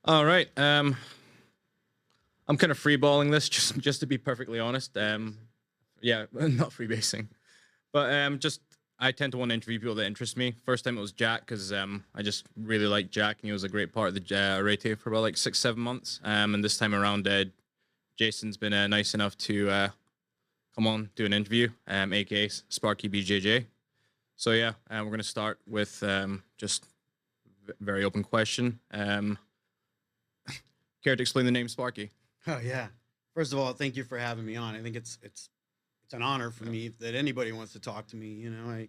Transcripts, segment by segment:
All right. I'm kind of freeballing this, just to be perfectly honest. Yeah, not freebasing, but just I tend to want to interview people that interest me. First time it was Jack because I just really liked Jack and he was a great part of the Arete for about like 6-7 months. And this time around, Jason's been nice enough to come on do an interview, aka Sparky BJJ. So yeah, we're gonna start with just very open question. Care to explain the name Sparky? Oh yeah. First of all, thank you for having me on. I think it's an honor for me that anybody wants to talk to me. You know,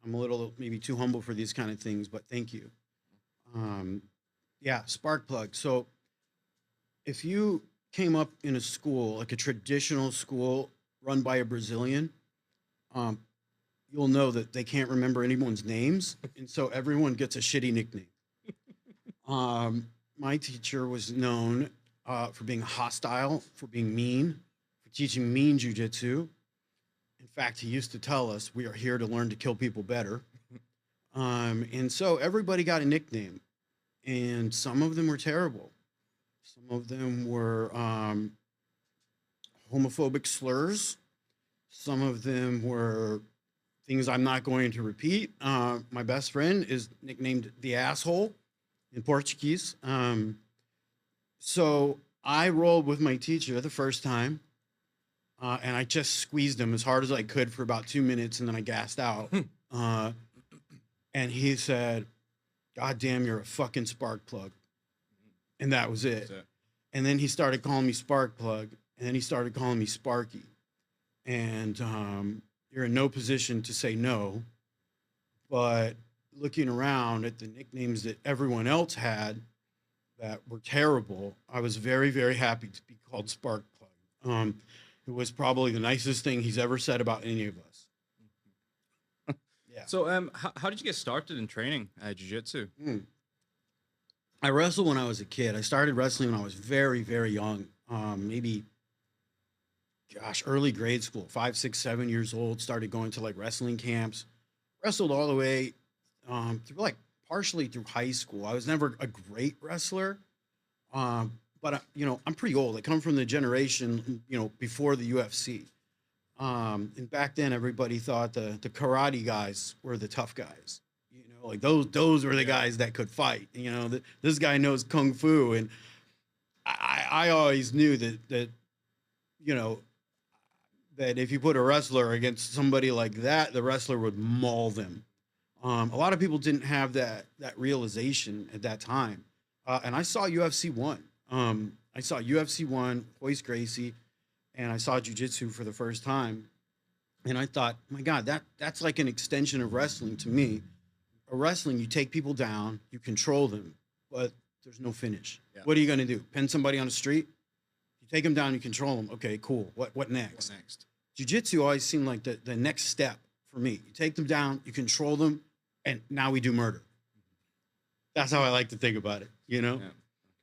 I'm a little maybe too humble for these kind of things, but thank you. Yeah, Sparkplug. So if you came up in a school, like a traditional school run by a Brazilian, you'll know that they can't remember anyone's names, and so everyone gets a shitty nickname. My teacher was known for being hostile, for being mean, for teaching mean jiu-jitsu. In fact, he used to tell us, we are here to learn to kill people better. And so everybody got a nickname, and some of them were terrible. Some of them were homophobic slurs. Some of them were things I'm not going to repeat. My best friend is nicknamed the asshole in Portuguese. So I rolled with my teacher the first time, and I just squeezed him as hard as I could for about 2 minutes, and then I gassed out. And he said, "God damn, you're a fucking spark plug." And that was it. And then he started calling me Sparkplug, and then he started calling me Sparky. And you're in no position to say no, but looking around at the nicknames that everyone else had that were terrible, I was very, very happy to be called Sparkplug. It was probably the nicest thing he's ever said about any of us. Yeah. So how did you get started in training jiu-jitsu? I wrestled when I was a kid. I started wrestling when I was very, very young. Maybe, gosh, early grade school, 5, 6, 7 years old. Started going to like wrestling camps. Wrestled all the way through like partially through high school. I was never a great wrestler, but you know, I'm pretty old. I come from the generation, you know, before the UFC. And back then, everybody thought the karate guys were the tough guys. You know, like those were the guys that could fight. You know, this guy knows kung fu, and I always knew that you know, that if you put a wrestler against somebody like that, the wrestler would maul them. A lot of people didn't have that realization at that time. And I saw UFC 1. I saw UFC 1, Royce Gracie, and I saw jiu-jitsu for the first time. And I thought, my God, that's like an extension of wrestling to me. A wrestling, you take people down, you control them, but there's no finish. Yeah. What are you going to do? Pin somebody on the street? You take them down, you control them. Okay, cool. What next? What next? Jiu-jitsu always seemed like the next step for me. You take them down, you control them, and now we do murder. That's how I like to think about it, you know? Yeah.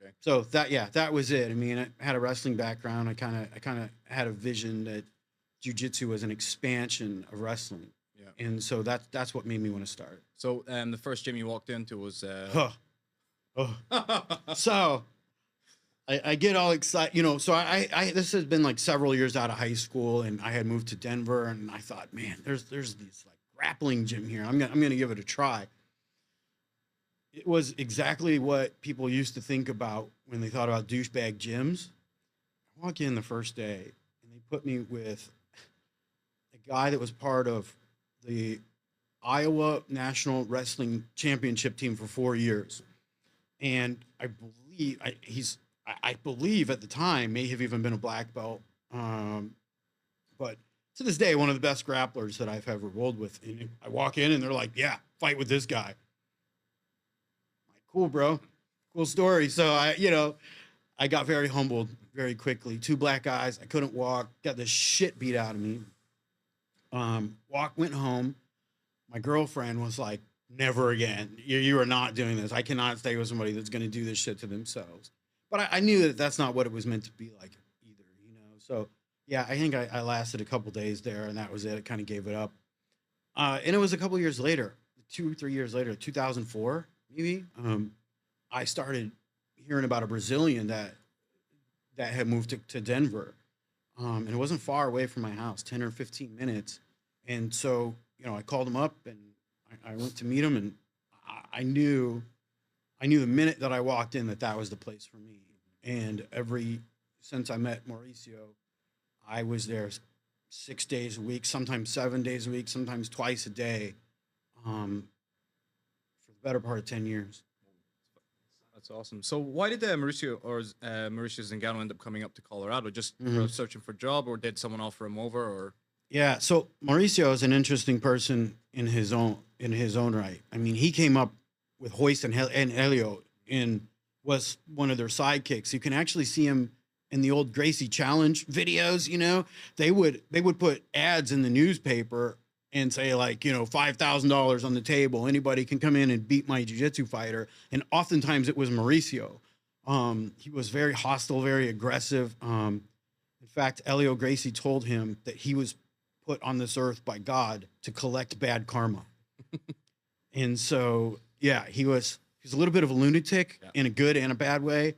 Okay. So that was it. I mean, I had a wrestling background. I kind of had a vision that jiu-jitsu was an expansion of wrestling. Yeah. And so that's what made me want to start. So the first gym you walked into was So I get all excited, you know. So I this has been like several years out of high school, and I had moved to Denver, and I thought, man, there's these like grappling gym here. I'm gonna give it a try. It was exactly what people used to think about when they thought about douchebag gyms. I walk in the first day, and they put me with a guy that was part of the Iowa National Wrestling Championship team for 4 years, and I believe at the time may have even been a black belt, but to this day, one of the best grapplers that I've ever rolled with. And I walk in, and they're like, "Yeah, fight with this guy." I'm like, cool, bro, cool story. So I got very humbled very quickly. 2 black guys, I couldn't walk, got the shit beat out of me. Went home. My girlfriend was like, "Never again. You are not doing this. I cannot stay with somebody that's going to do this shit to themselves." But I knew that that's not what it was meant to be like either, you know? So yeah, I think I lasted a couple days there, and that was it. I kind of gave it up. And it was a couple years later, 2 or 3 years later, 2004, maybe, I started, hearing about a Brazilian that had moved to Denver, and it wasn't far away from my house, 10 or 15 minutes. And so, I called him up and I went to meet him, and I knew the minute that I walked in that was the place for me. And since I met Mauricio, I was there 6 days a week, sometimes 7 days a week, sometimes twice a day, for the better part of 10 years. That's awesome. So why did Mauricio Zingano end up coming up to Colorado? Just searching for a job, or did someone offer him over? Or yeah, so Mauricio is an interesting person in his own right. I mean, he came up with Hoist and Helio and was one of their sidekicks. You can actually see him in the old Gracie Challenge videos. They would put ads in the newspaper and say, like, $5,000 on the table. Anybody can come in and beat my jiu-jitsu fighter. And oftentimes it was Mauricio. He was very hostile, very aggressive. In fact, Elio Gracie told him that he was put on this earth by God to collect bad karma. And so, yeah, he was a little bit of a lunatic in a good and a bad way.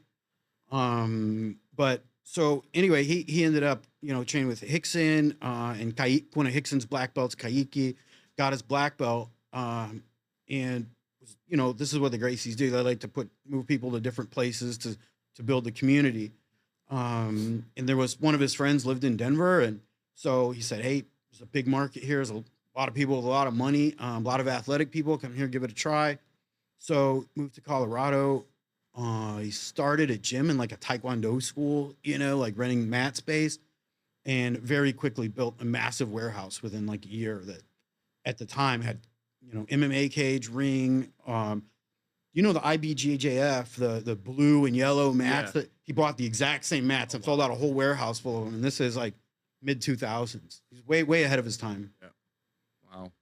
But so anyway, he ended up, training with Hickson, and one of Hickson's black belts, Kaiki, got his black belt. And, this is what the Gracies do. They like to move people to different places to build the community. And there was one of his friends lived in Denver. And so he said, hey, there's a big market here. There's a lot of people with a lot of money, a lot of athletic people come here, give it a try. So moved to Colorado. He started a gym in like a Taekwondo school, like renting mat space, and very quickly built a massive warehouse within like a year that at the time had, MMA cage, ring, the IBJJF, the blue and yellow mats that he bought the exact same mats and filled out a whole warehouse full of them. And this is like mid 2000s. He's way, way ahead of his time. Yeah. Wow.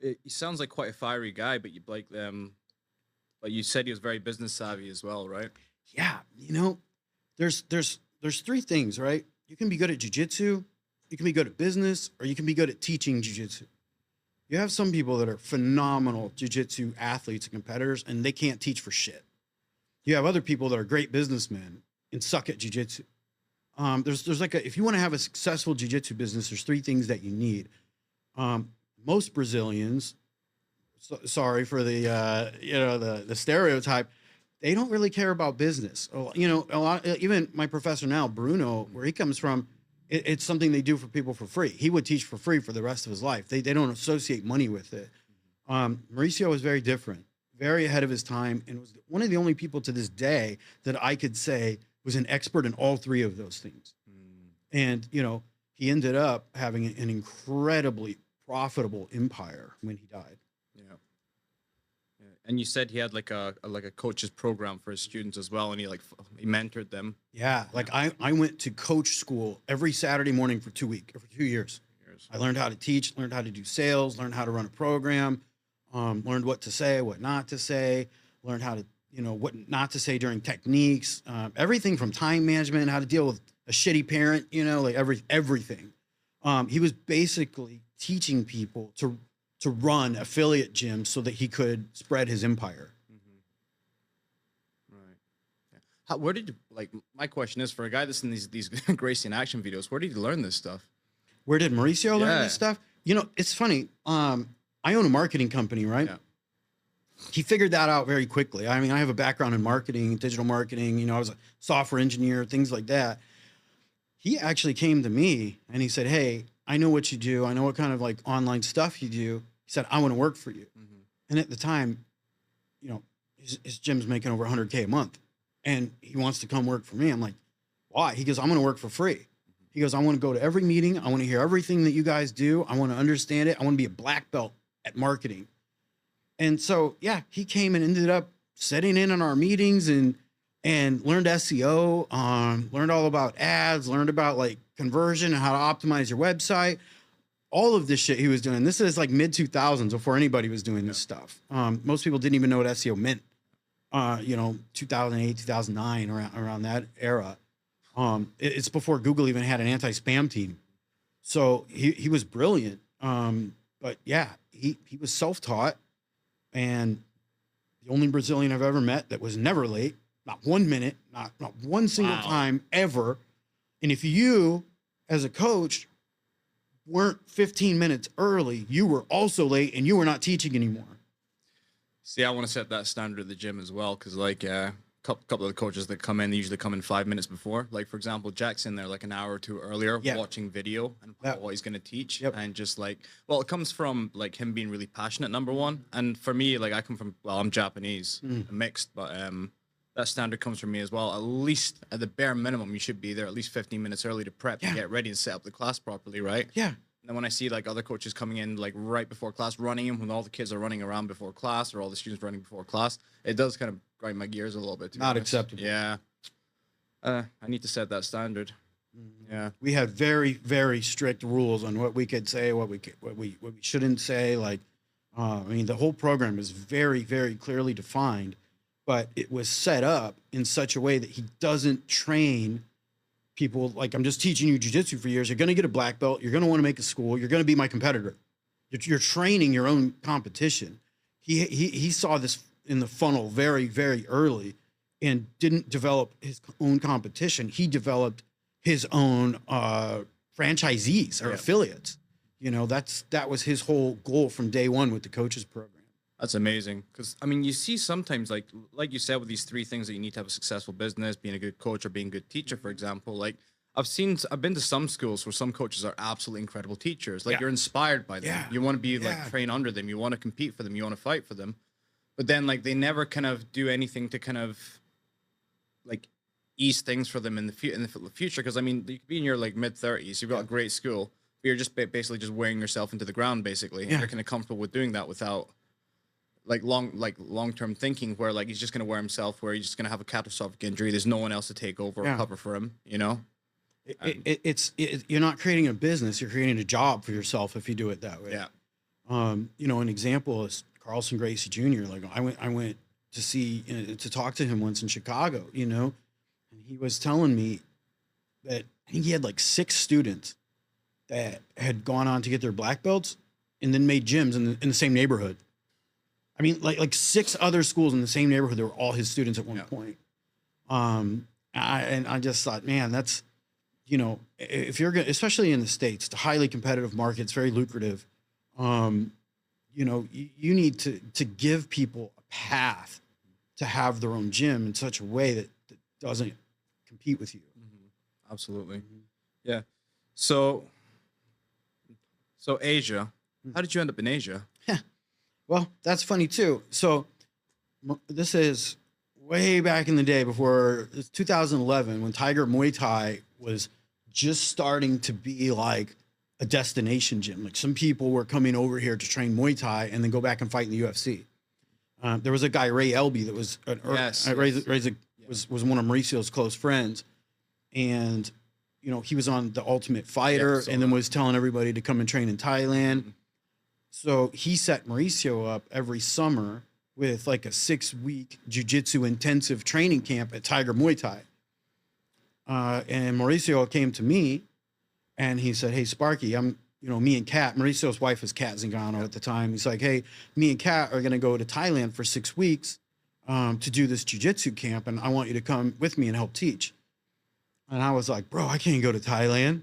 He sounds like quite a fiery guy, but but you said he was very business savvy as well, right? Yeah. There's three things, right? You can be good at jiu-jitsu, you can be good at business, or you can be good at teaching jiu-jitsu. You have some people that are phenomenal jiu-jitsu athletes and competitors, and they can't teach for shit. You have other people that are great businessmen and suck at jiu-jitsu. There's like if you want to have a successful jiu-jitsu business, there's three things that you need. Most Brazilians, sorry for the the stereotype, they don't really care about business. A lot, even my professor now, Bruno, where he comes from, it's something they do for people for free. He would teach for free for the rest of his life. They don't associate money with it. Mauricio was very different, very ahead of his time, and was one of the only people to this day that I could say was an expert in all three of those things. And, he ended up having an incredibly profitable empire when he died. Yeah. And you said he had like a coach's program for his students as well, and he mentored them. Yeah, I went to coach school every Saturday morning for 2 years. I learned how to teach, learned how to do sales, learned how to run a program, learned what to say, what not to say, learned how to, what not to say during techniques, everything from time management, how to deal with a shitty parent, everything. He was basically teaching people to run affiliate gyms so that he could spread his empire. Right. Yeah. Where did my question is, for a guy that's in these Gracie in action videos, where did he learn this stuff? Where did Mauricio learn this stuff? It's funny. I own a marketing company, right? Yeah. He figured that out very quickly. I mean, I have a background in marketing, digital marketing. I was a software engineer, things like that. He actually came to me and he said, hey, I know what you do. I know what kind of online stuff you do. He said, I want to work for you. And at the time, his gym's making over 100K a month and he wants to come work for me. I'm like, why? He goes, I'm going to work for free. He goes, I want to go to every meeting. I want to hear everything that you guys do. I want to understand it. I want to be a black belt at marketing. And so, yeah, he came and ended up sitting in on our meetings and learned SEO, learned all about ads, learned about conversion and how to optimize your website. All of this shit he was doing. This is mid 2000s before anybody was doing this stuff. Most people didn't even know what SEO meant. 2008, 2009, around that era. It's before Google even had an anti-spam team. So he was brilliant. But yeah, he was self-taught, and the only Brazilian I've ever met that was never late. not 1 minute, not one single Wow. time ever. And if you, as a coach, weren't 15 minutes early, you were also late and you were not teaching anymore. See, I want to set that standard at the gym as well, because like couple of the coaches that come in, they usually come in 5 minutes before. Like for example, Jack's in there like an hour or two earlier, Yeah. watching video and what he's going to teach, Yep. and just like, well, it comes from like him being really passionate, number one, and for me, like I come from, well, I'm Japanese, mixed, but that standard comes from me as well. At least at the bare minimum, you should be there at least 15 minutes early to prep, Yeah. to get ready and set up the class properly, right? Yeah. And then when I see like other coaches coming in like right before class, running in when all the kids are running around before class, or all the students running before class, it does kind of grind my gears a little bit. To be Not honest. acceptable. Yeah. I need to set that standard. Yeah. We had very, very strict rules on what we could say, what we shouldn't say. Like, I mean, the whole program is very, very clearly defined, but it was set up in such a way that he doesn't train people. Like, I'm just teaching you jiu-jitsu for years. You're going to get a black belt. You're going to want to make a school. You're going to be my competitor. You're training your own competition. He saw this in the funnel very, very early and didn't develop his own competition. He developed his own franchisees or affiliates. You know, that was his whole goal from day one with the coaches program. That's amazing. Because, I mean, you see sometimes, like you said, with these three things that you need to have a successful business, being a good coach or being a good teacher, for example, like I've been to some schools where some coaches are absolutely incredible teachers. Like you're inspired by them. Yeah. You want to be like train under them. You want to compete for them. You want to fight for them. But then like they never kind of do anything to kind of like ease things for them in the future. Because I mean, you could be in your like mid-30s. You've got a great school, but you're just basically just wearing yourself into the ground. Basically, you're kind of comfortable with doing that without long-term thinking, where like he's just gonna wear himself, where he's just gonna have a catastrophic injury. There's no one else to take over or cover for him. You know, you're not creating a business. You're creating a job for yourself if you do it that way. Yeah. You know, an example is Carlson Gracie Jr. Like I went to see to talk to him once in Chicago. You know, and he was telling me that I think he had like 6 students that had gone on to get their black belts and then made gyms in the same neighborhood. I mean, like 6 other schools in the same neighborhood. They were all his students at one point. I just thought, man, that's, you know, if you're going to, especially in the States, it's a highly competitive market. It's very lucrative. You know, you need to give people a path to have their own gym in such a way that doesn't compete with you. Mm-hmm. Absolutely. Yeah. So Asia, how did you end up in Asia? Well, that's funny too. So this is way back in the day before, it's 2011, when Tiger Muay Thai was just starting to be like a destination gym. Like some people were coming over here to train Muay Thai and then go back and fight in the UFC. There was a guy, Ray Elby, that was was one of Mauricio's close friends, and you know he was on The Ultimate Fighter, and then was telling everybody to come and train in Thailand. Mm-hmm. So he set Mauricio up every summer with like a 6-week jiu-jitsu intensive training camp at Tiger Muay Thai. And Mauricio came to me and he said, "Hey, Sparky, me and Kat," Mauricio's wife was Kat Zingano at the time. He's like, "Hey, me and Kat are going to go to Thailand for 6 weeks to do this jiu-jitsu camp. And I want you to come with me and help teach." And I was like, "Bro, I can't go to Thailand."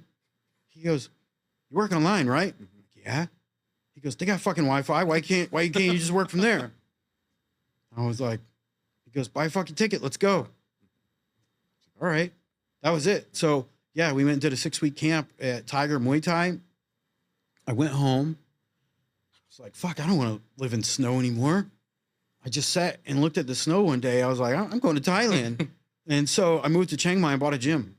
He goes, "You work online, right?" I'm like, "Yeah." He goes, "They got fucking Wi-Fi. Why can't you just work from there?" I was like, he goes, "Buy a fucking ticket. Let's go." All right. That was it. So yeah, we went and did a 6-week camp at Tiger Muay Thai. I went home. I was like, fuck, I don't want to live in snow anymore. I just sat and looked at the snow one day. I was like, I'm going to Thailand. And so I moved to Chiang Mai and bought a gym.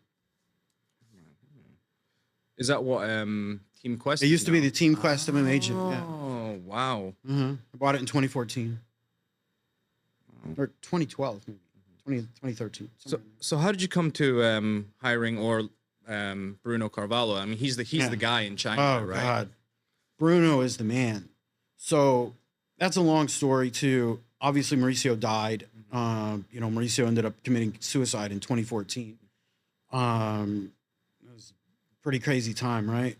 Is that what Team Quest? It used to be the Team Quest MMA gym. Yeah. Oh, wow. I bought it in 2014. Or 2012, maybe. 2013. So how did you come to hiring Bruno Carvalho? I mean, he's the guy in China, right? God. Bruno is the man. So that's a long story too. Obviously, Mauricio died. Mauricio ended up committing suicide in 2014. It was a pretty crazy time, right?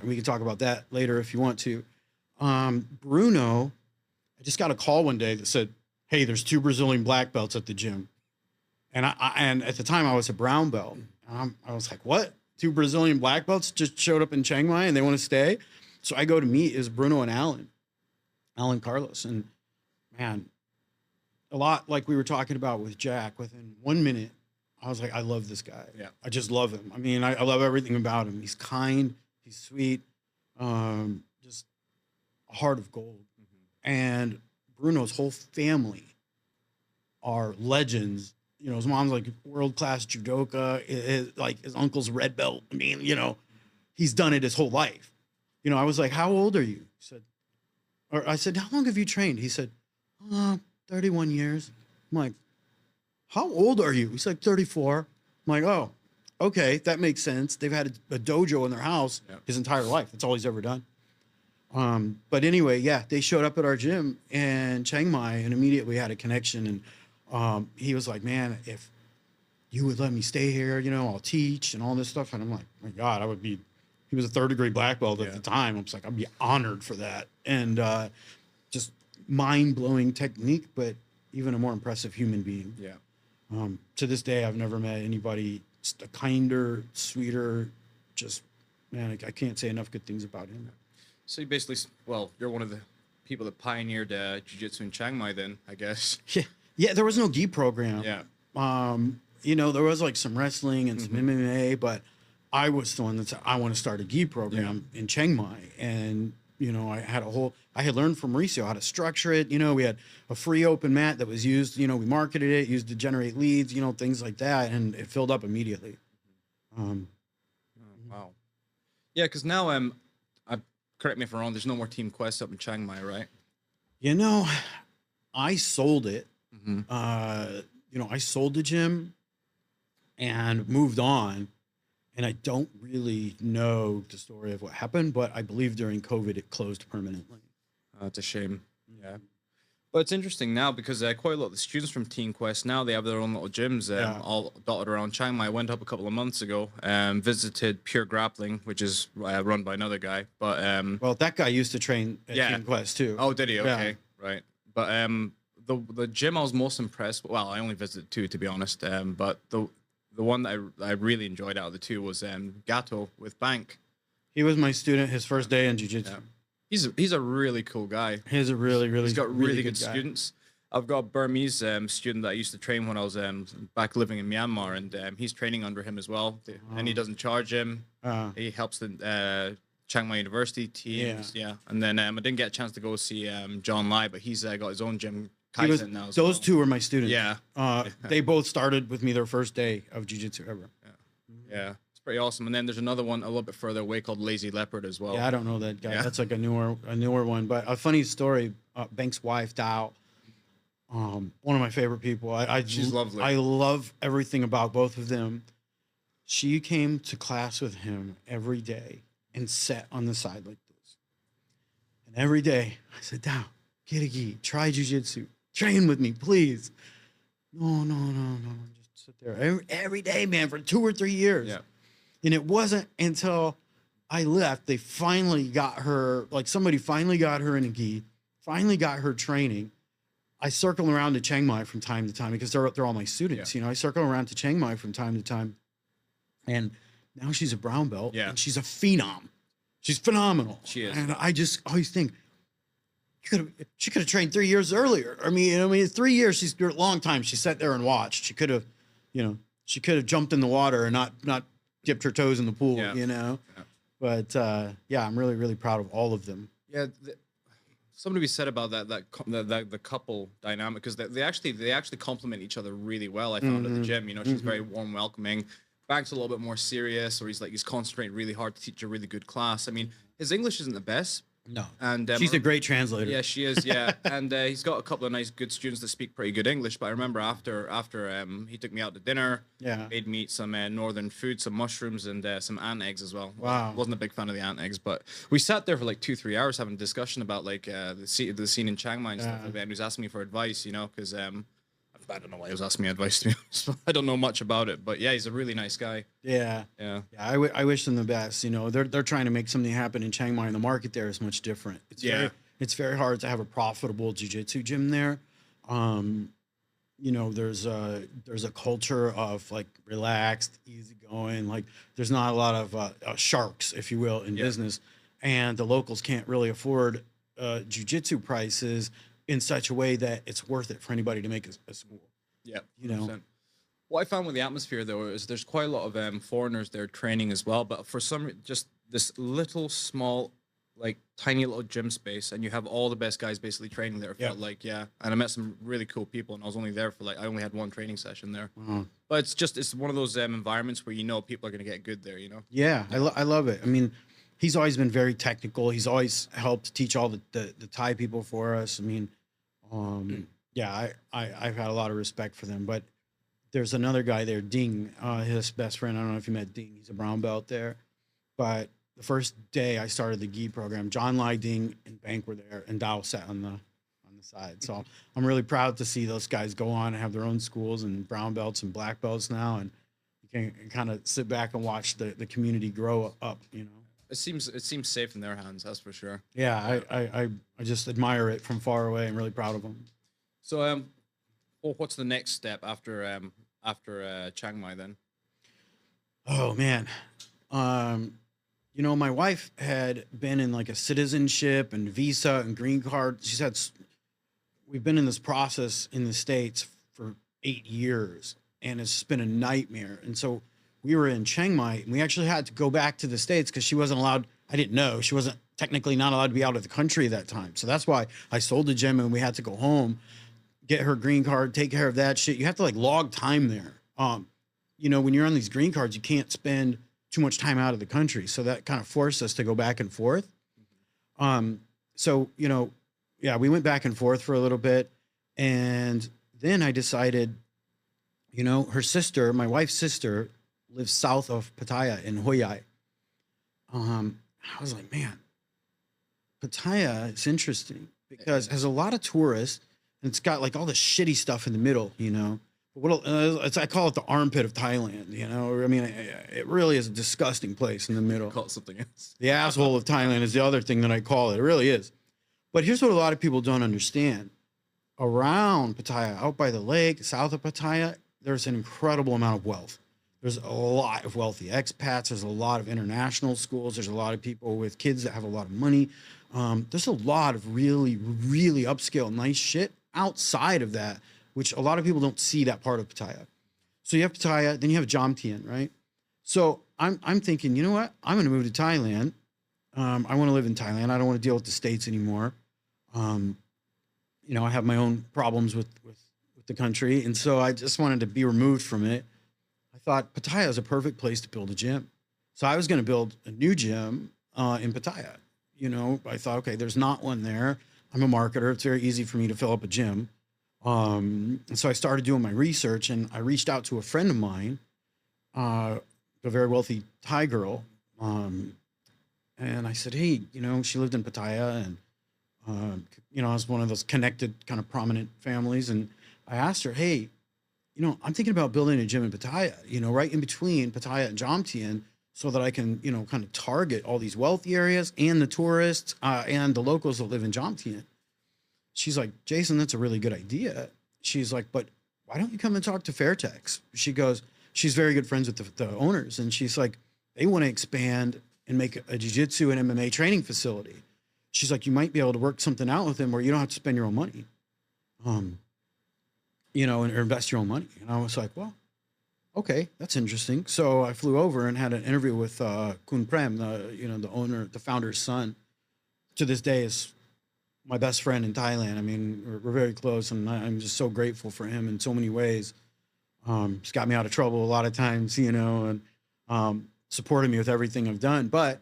We can talk about that later if you want to. Bruno, I just got a call one day that said, "Hey, there's 2 Brazilian black belts at the gym." And at the time I was a brown belt. I was like, what? 2 Brazilian black belts just showed up in Chiang Mai and they want to stay. So I go to meet is Bruno and Alan Carlos. And man, a lot like we were talking about with Jack, within 1 minute, I was like, I love this guy. Yeah. I just love him. I mean, I love everything about him. He's kind, he's sweet, just a heart of gold. And Bruno's whole family are legends. You know, his mom's like world-class judoka, his uncle's red belt. I mean, you know, he's done it his whole life. You know, I was like, how old are you? I said, how long have you trained? He said, 31 years. I'm like, how old are you? He's like, 34. I'm like, oh, okay, that makes sense. They've had a dojo in their house his entire life. That's all he's ever done. But anyway, yeah, they showed up at our gym in Chiang Mai and immediately had a connection. And he was like, man, if you would let me stay here, you know, I'll teach and all this stuff. And I'm like, my God, I would be, he was a 3rd-degree black belt at the time. I was like, I'd be honored for that. And just mind-blowing technique, but even a more impressive human being. Yeah. To this day, I've never met anybody a kinder, sweeter, just, man, I can't say enough good things about him. So you basically, well, you're one of the people that pioneered jiu-jitsu in Chiang Mai then, I guess. Yeah, there was no gi program. Yeah. You know, there was like some wrestling and some MMA, but I was the one that said, I want to start a gi program in Chiang Mai. And, you know, I had learned from Mauricio how to structure it. You know, we had a free open mat that was used, you know, we marketed it, used to generate leads, you know, things like that. And it filled up immediately. Wow. Yeah, because now, correct me if I'm wrong, there's no more Team Quest up in Chiang Mai, right? You know, I sold it. You know, I sold the gym and moved on. And I don't really know the story of what happened, but I believe during COVID, it closed permanently. It's a shame. Yeah. But it's interesting now because quite a lot of the students from Team Quest, now they have their own little gyms all dotted around Chiang Mai. I went up a couple of months ago, visited Pure Grappling, which is run by another guy. But well, that guy used to train at Team Quest too. Oh, did he? Okay, right. But the gym I was most impressed. Well, I only visited 2 to be honest. But the one that I really enjoyed out of the 2 was Gato with Bank. He was my student his first day in jiu-jitsu. Yeah. He's a really cool guy. He's a really he's got really good guy. students. I've got a Burmese student that I used to train when I was back living in Myanmar, and he's training under him as well. And he doesn't charge him. He helps the Chiang Mai University teams. Yeah. And then I didn't get a chance to go see John Lai, but he's got his own gym. Now those 2 were my students. Yeah. They both started with me their first day of jiu-jitsu ever. Yeah. It's pretty awesome. And then there's another one a little bit further away called Lazy Leopard as well. Yeah, I don't know that guy. Yeah. That's like a newer one. But a funny story, Bank's wife, Dao, one of my favorite people. She's lovely. I love everything about both of them. She came to class with him every day and sat on the side like this. And every day I said, Dao, get a gi, try jiu-jitsu. Train with me, please. No. Just sit there every day, man, for 2 or 3 years. Yeah. And it wasn't until I left, they finally got her, like somebody finally got her in a gi, finally got her training. I circle around to Chiang Mai from time to time because they're all my students. You know, I circle around to Chiang Mai from time to time. And now she's a brown belt. Yeah. And she's a phenom. She's phenomenal. She is. And I just always think, she could have trained 3 years earlier. I mean, 3 years, she's a long time. She sat there and watched. She could have, you know, jumped in the water and not dipped her toes in the pool, you know. Yeah. But yeah, I'm really, really proud of all of them. Yeah, something to be said about the couple dynamic because they actually complement each other really well. I found at the gym, you know, she's very warm, welcoming. Bank's a little bit more serious, or he's concentrating really hard to teach a really good class. I mean, his English isn't the best. No, and she's a great translator. Yeah, she is. Yeah, and he's got a couple of nice, good students that speak pretty good English. But I remember after he took me out to dinner. Yeah, made me eat some northern food, some mushrooms, and some ant eggs as well. Wow, wasn't a big fan of the ant eggs, but we sat there for like 2-3 hours having a discussion about like the scene in Chiang Mai and stuff like that. And he was asking me for advice, you know, because I don't know why he was asking me advice, to be honest. I don't know much about it, but yeah, he's a really nice guy. Yeah. I wish them the best. You know, they're trying to make something happen in Chiang Mai, and the market there is much different. It's very hard to have a profitable jiu-jitsu gym there. you know, there's a culture of like relaxed, easygoing. Like there's not a lot of sharks, if you will, in business, and the locals can't really afford jiu-jitsu prices in such a way that it's worth it for anybody to make a school. Yeah, you know. 100%. What I found with the atmosphere though is there's quite a lot of foreigners there training as well, but for some just this little small, like tiny little gym space, and you have all the best guys basically training there. It felt like, and I met some really cool people, and I was only there for like I only had one training session there, but it's one of those environments where you know people are gonna get good there, you know. Yeah, I love it. I mean, he's always been very technical. He's always helped teach all the Thai people for us. I mean, yeah, I've had a lot of respect for them, but there's another guy there, Ding, his best friend. I don't know if you met Ding. He's a brown belt there. But the first day I started the gi program, John Lai, Ding, and Bank were there, and Dao sat on the side. So I'm really proud to see those guys go on and have their own schools and brown belts and black belts now, and you can kind of sit back and watch the community grow up. You know, it seems safe in their hands, that's for sure. Yeah, I just admire it from far away. I'm really proud of them. So well, what's the next step after Chiang Mai then? Oh man, you know, my wife had been in like a citizenship and visa and green card. We've been in this process in the States for 8 years, and it's been a nightmare. And so we were in Chiang Mai, and we actually had to go back to the States because she wasn't allowed. I didn't know she wasn't technically not allowed to be out of the country at that time. So that's why I sold the gym, and we had to go home, get her green card, take care of that shit. You have to like log time there. You know, when you're on these green cards, you can't spend too much time out of the country. So that kind of forced us to go back and forth. So, you know, yeah, we went back and forth for a little bit. And then I decided, you know, her sister, my wife's sister, lives south of Pattaya in Hoi Ai. I was like, man, Pattaya is interesting because it has a lot of tourists, and it's got like all the shitty stuff in the middle, you know. I call it the armpit of Thailand, you know. I mean, it really is a disgusting place in the middle. Call it something else. The asshole of Thailand is the other thing that I call it. It really is. But here's what a lot of people don't understand. Around Pattaya, out by the lake, south of Pattaya, there's an incredible amount of wealth. There's a lot of wealthy expats. There's a lot of international schools. There's a lot of people with kids that have a lot of money. There's a lot of really, really upscale, nice shit outside of that, which a lot of people don't see that part of Pattaya. So you have Pattaya, then you have Jomtien, right? So I'm thinking, you know what? I'm going to move to Thailand. I want to live in Thailand. I don't want to deal with the States anymore. You know, I have my own problems with the country. And so I just wanted to be removed from it. I thought Pattaya is a perfect place to build a gym. So I was going to build a new gym in Pattaya. You know, I thought, okay, there's not one there. I'm a marketer. It's very easy for me to fill up a gym. And so I started doing my research, and I reached out to a friend of mine, a very wealthy Thai girl. And I said, hey, you know, she lived in Pattaya, and, you know, I was one of those connected kind of prominent families. And I asked her, hey, you know, I'm thinking about building a gym in Pattaya, you know, right in between Pattaya and Jomtien, so that I can, you know, kind of target all these wealthy areas and the tourists and the locals that live in Jomtien. She's like, Jason, that's a really good idea. She's like, but why don't you come and talk to Fairtex? She goes, she's very good friends with the owners. And she's like, they want to expand and make a jiu-jitsu and MMA training facility. She's like, you might be able to work something out with them where you don't have to spend your own money, you know, or invest your own money. And I was like, well, okay, that's interesting. So I flew over and had an interview with Kun Prem, the owner, the founder's son. To this day is my best friend in Thailand. I mean, we're very close, and I'm just so grateful for him in so many ways. He's got me out of trouble a lot of times, you know, and supported me with everything I've done. But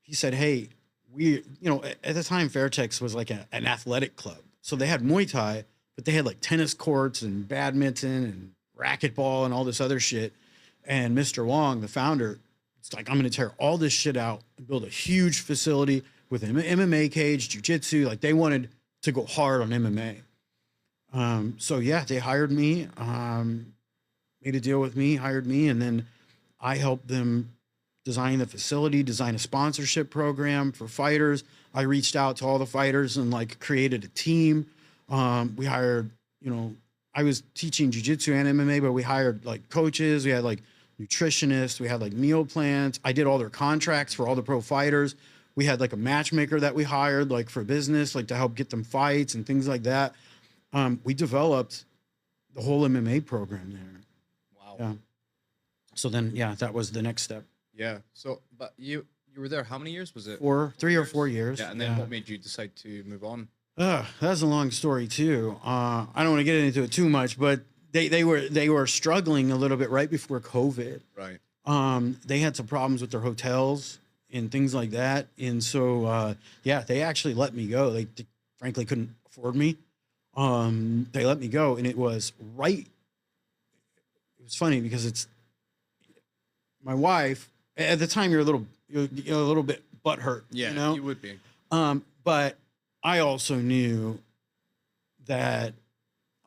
he said, hey, you know, at the time, Fairtex was like an athletic club. So they had Muay Thai, but they had like tennis courts and badminton and racquetball and all this other shit. And Mr. Wong, the founder, it's like, I'm going to tear all this shit out and build a huge facility with an MMA cage, jiu-jitsu. Like, they wanted to go hard on MMA. So yeah, they hired me, made a deal with me, hired me. And then I helped them design the facility, design a sponsorship program for fighters. I reached out to all the fighters and like created a team. We hired, you know, I was teaching jiu-jitsu and MMA, but we hired like coaches. We had like nutritionists. We had like meal plans. I did all their contracts for all the pro fighters. We had like a matchmaker that we hired like for business, like to help get them fights and things like that. We developed the whole MMA program there. Wow. Yeah. So then, yeah, that was the next step. Yeah. So, but you were there how many years? Was it 3 or 4 years? Yeah. And then what made you decide to move on? That's a long story too. I don't want to get into it too much, but they were struggling a little bit right before COVID. Right. They had some problems with their hotels and things like that, and so yeah, they actually let me go. They frankly couldn't afford me. They let me go, and it was right. It was funny because it's my wife. At the time, you're a little bit butthurt. Yeah, you know? you would be. But I also knew that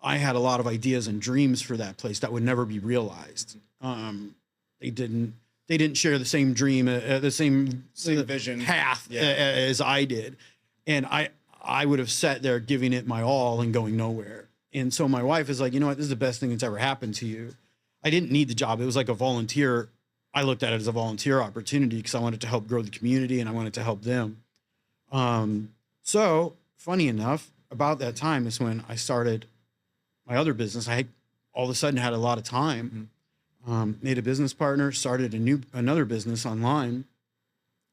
I had a lot of ideas and dreams for that place that would never be realized. They didn't share the same dream, the same vision path as I did, and I would have sat there giving it my all and going nowhere. And so my wife is like, you know what, this is the best thing that's ever happened to you. I didn't need the job. It was like a volunteer. I looked at it as a volunteer opportunity because I wanted to help grow the community and I wanted to help them. So funny enough, about that time is when I started my other business. I all of a sudden had a lot of time, made a business partner, started another business online,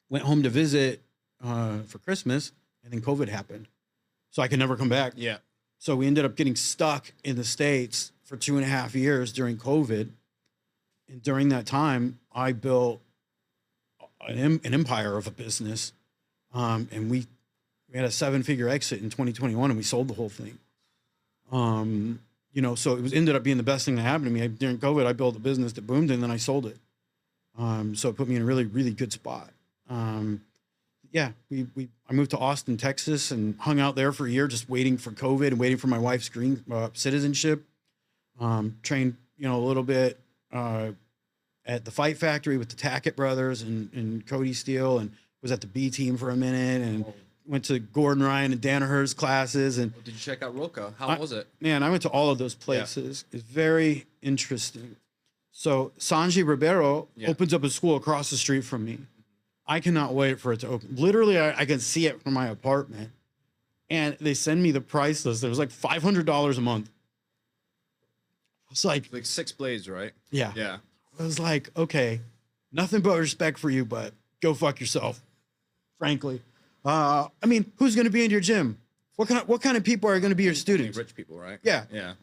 went home to visit for Christmas, and then COVID happened. So I could never come back. Yeah. So we ended up getting stuck in the States for 2.5 years during COVID. And during that time, I built an empire of a business. And we had a 7-figure exit in 2021 and we sold the whole thing. You know, so it ended up being the best thing that happened to me. During COVID, I built a business that boomed and then I sold it. So it put me in a really, really good spot. Yeah, I moved to Austin, Texas, and hung out there for a year, just waiting for COVID and waiting for my wife's green citizenship. Trained, you know, a little bit at the Fight Factory with the Tackett brothers and Cody Steele, and was at the B team for a minute, and went to Gordon Ryan and Danaher's classes. And did you check out Roca? How was it? Man, I went to all of those places. Yeah. It's very interesting. So Sanji Ribeiro opens up a school across the street from me. I cannot wait for it to open. Literally, I can see it from my apartment. And they send me the price list. It was like $500 a month. It's like 6 blades, right? Yeah. Yeah. I was like, okay, nothing but respect for you, but go fuck yourself, frankly. I mean, who's going to be in your gym? What kind of people are going to be your students? Rich people, right? Yeah. Yeah.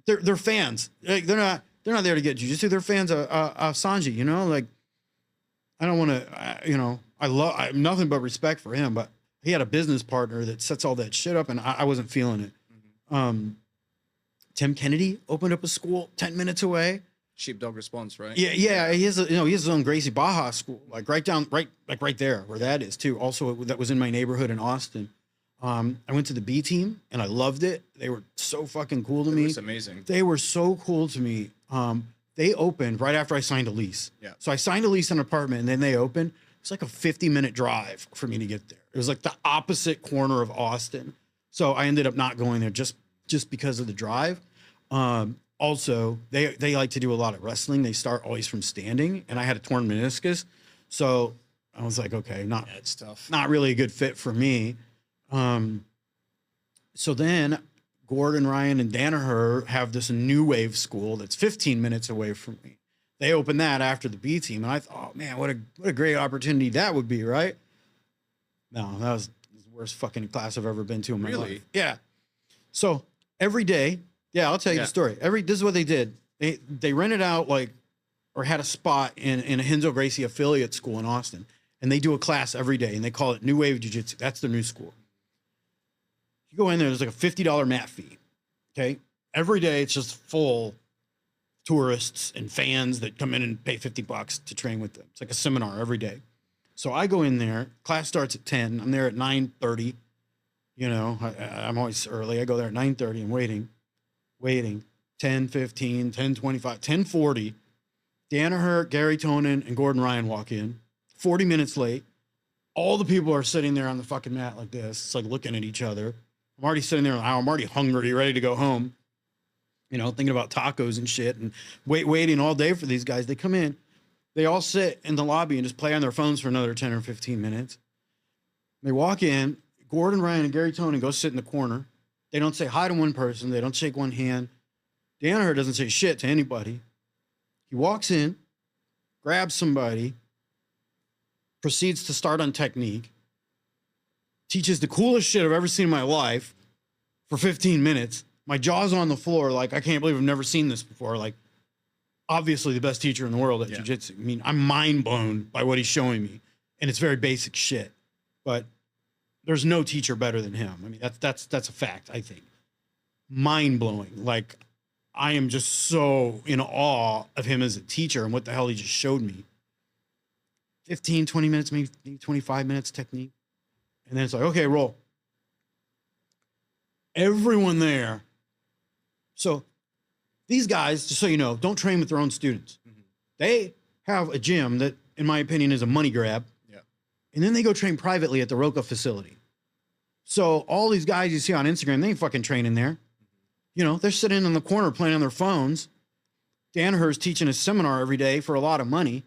They're fans. Like, they're not there to get jiu-jitsu. They're fans of Sanji, you know? Like, I don't want to, you know, I have nothing but respect for him, but he had a business partner that sets all that shit up, and I wasn't feeling it. Mm-hmm. Tim Kennedy opened up a school 10 minutes away. Sheepdog Response, right? Yeah. He has his own Gracie Baja school, like right there where that is too. Also, that was in my neighborhood in Austin. I went to the B team and I loved it. They were so fucking cool to me. It was amazing. They were so cool to me. They opened right after I signed a lease. Yeah. So I signed a lease on an apartment and then they opened. It's like a 50-minute drive for me to get there. It was like the opposite corner of Austin. So I ended up not going there just because of the drive. Also, they like to do a lot of wrestling. They start always from standing, and I had a torn meniscus. So I was like, okay, it's tough. Not really a good fit for me. So then Gordon, Ryan, and Danaher have this new wave school that's 15 minutes away from me. They opened that after the B team, and I thought, oh man, what a great opportunity that would be, right? No, that was the worst fucking class I've ever been to in my life. Yeah. So every day, I'll tell you the story. This is what they did. They rented out or had a spot in a Henzo Gracie affiliate school in Austin, and they do a class every day, and they call it New Wave Jiu-Jitsu. That's their new school. You go in there, there's like a $50 mat fee. Okay. Every day it's just full tourists and fans that come in and pay $50 to train with them. It's like a seminar every day. So I go in there, class starts at 10. I'm there at 9:30. You know, I'm always early. I go there at 9:30 and waiting, 10:15, 10:25, 10:40. Danaher, Gary Tonin, and Gordon Ryan walk in, 40 minutes late. All the people are sitting there on the fucking mat like this. It's like looking at each other. I'm already sitting there. I'm already hungry, ready to go home. you know, thinking about tacos and shit and waiting all day for these guys. They come in, they all sit in the lobby and just play on their phones for another 10 or 15 minutes. They walk in, Gordon, Ryan, and Gary Tony go sit in the corner. They don't say hi to one person. They don't shake one hand. Danaher doesn't say shit to anybody. He walks in, grabs somebody, proceeds to start on technique, teaches the coolest shit I've ever seen in my life for 15 minutes. My jaw's on the floor. Like, I can't believe I've never seen this before. Like, obviously the best teacher in the world at jiu-jitsu. I mean, I'm mind blown by what he's showing me. And it's very basic shit. But there's no teacher better than him. I mean, that's a fact, I think. Mind blowing. Like, I am just so in awe of him as a teacher and what the hell he just showed me. 15, 20 minutes, maybe 25 minutes technique. And then it's like, okay, roll. Everyone there. So these guys, just so you know, don't train with their own students. Mm-hmm. They have a gym that, in my opinion, is a money grab. Yeah. And then they go train privately at the Roca facility. So all these guys you see on Instagram, they ain't fucking training there. You know, they're sitting in the corner playing on their phones. Danaher's teaching a seminar every day for a lot of money.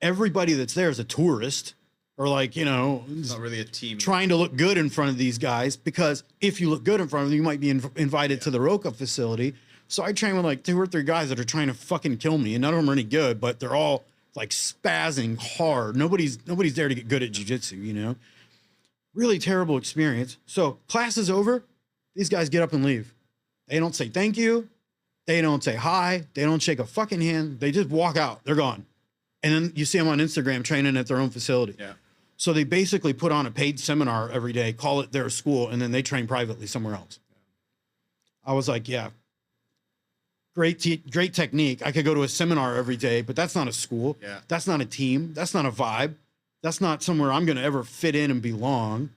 Everybody that's there is a tourist or like, you know, it's not really a team trying to look good in front of these guys, because if you look good in front of them, you might be invited to the Roca facility. So I train with like 2 or 3 guys that are trying to fucking kill me, and none of them are any good, but they're all like spazzing hard. Nobody's there to get good at jiu-jitsu, you know? Really terrible experience. So class is over. These guys get up and leave. They don't say thank you. They don't say hi. They don't shake a fucking hand. They just walk out. They're gone. And then you see them on Instagram training at their own facility. Yeah. So they basically put on a paid seminar every day, call it their school, and then they train privately somewhere else. Yeah. I was like, yeah, great technique. I could go to a seminar every day, but that's not a school. Yeah. That's not a team. That's not a vibe. That's not somewhere I'm going to ever fit in and belong.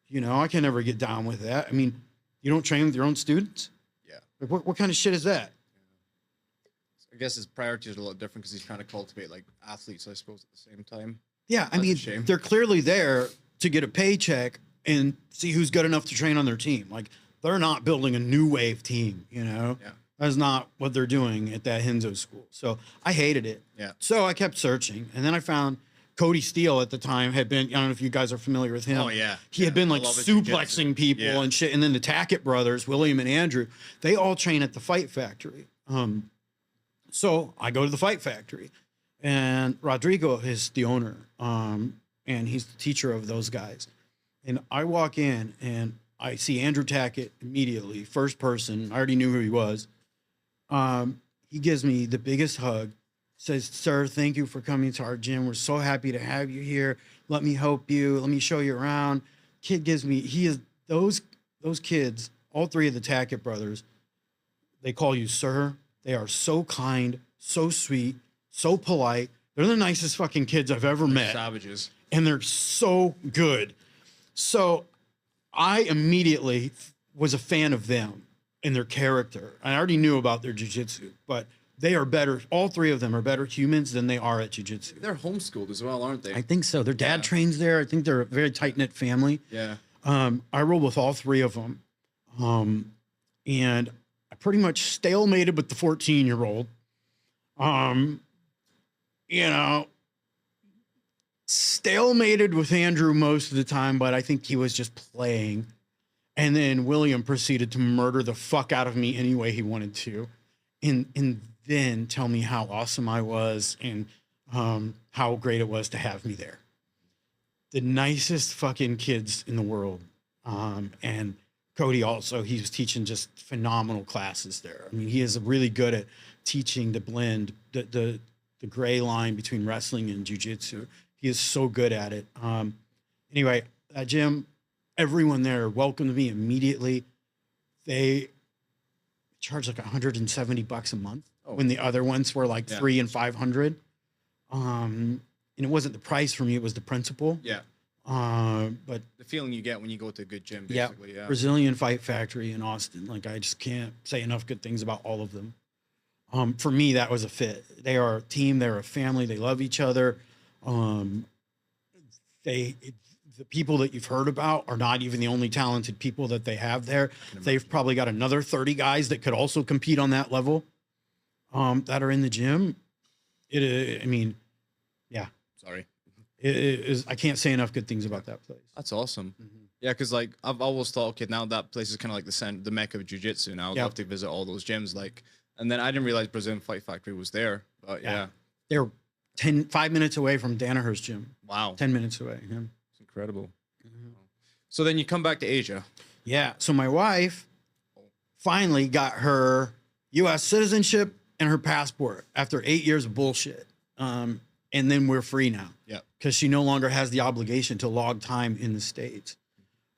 You know, I can never get down with that. I mean, you don't train with your own students? Yeah. Like, what kind of shit is that? I guess his priorities are a little different because he's trying to cultivate like athletes, I suppose, at the same time. Yeah, I mean, they're clearly there to get a paycheck and see who's good enough to train on their team. Like, they're not building a new wave team, you know? Yeah. That's not what they're doing at that Henzo school. So I hated it. Yeah. So I kept searching, and then I found Cody Steele at the time had been, I don't know if you guys are familiar with him. Oh, yeah. He had been like suplexing people and shit. And then the Tackett brothers, William and Andrew, they all train at the Fight Factory. So I go to the Fight Factory, and Rodrigo is the owner, and he's the teacher of those guys. And I walk in, and I see Andrew Tackett immediately, first person. I already knew who he was. He gives me the biggest hug, says, "Sir, thank you for coming to our gym. We're so happy to have you here. Let me help you. Let me show you around." Kid gives me, those kids, all 3 of the Tackett brothers, they call you sir. They are so kind, so sweet, so polite. They're the nicest fucking kids I've ever met. Savages. And they're so good. So I immediately was a fan of them and their character. I already knew about their jiu-jitsu, but they are better. All 3 of them are better humans than they are at jiu-jitsu. They're homeschooled as well, aren't they? I think so. Their dad trains there. I think they're a very tight-knit family. Yeah. I roll with all 3 of them. And I pretty much stalemated with the 14-year-old. You know, stalemated with Andrew most of the time, but I think he was just playing. And then William proceeded to murder the fuck out of me any way he wanted to. And then tell me how awesome I was and how great it was to have me there. The nicest fucking kids in the world. And Cody also, he was teaching just phenomenal classes there. I mean, he is really good at teaching the blend, the gray line between wrestling and jiu-jitsu. He is so good at it. Anyway, that gym, everyone there welcomed me immediately. They charged like $170 a month when the other ones were like $300 and $500. And it wasn't the price for me, it was the principle. Yeah. But the feeling you get when you go to a good gym, basically. Yeah. Brazilian Fight Factory in Austin. Like, I just can't say enough good things about all of them. For me, that was a fit. They are a team. They're a family. They love each other. The the people that you've heard about are not even the only talented people that they have there. They've probably got another 30 guys that could also compete on that level, that are in the gym. I mean, yeah. Sorry. It is. I can't say enough good things about that place. That's awesome. Yeah, because like I've always thought, okay, now that place is kind of like the mecca of jiu-jitsu. Now I'd love to visit all those gyms. Like, and then I didn't realize Brazilian Fight Factory was there. But yeah. They're 5 minutes away from Danaher's gym. Wow. 10 minutes away. Yeah. It's incredible. So then you come back to Asia. Yeah. So my wife finally got her U.S. citizenship and her passport after 8 years of bullshit. And then we're free now. Yeah. Because she no longer has the obligation to log time in the States.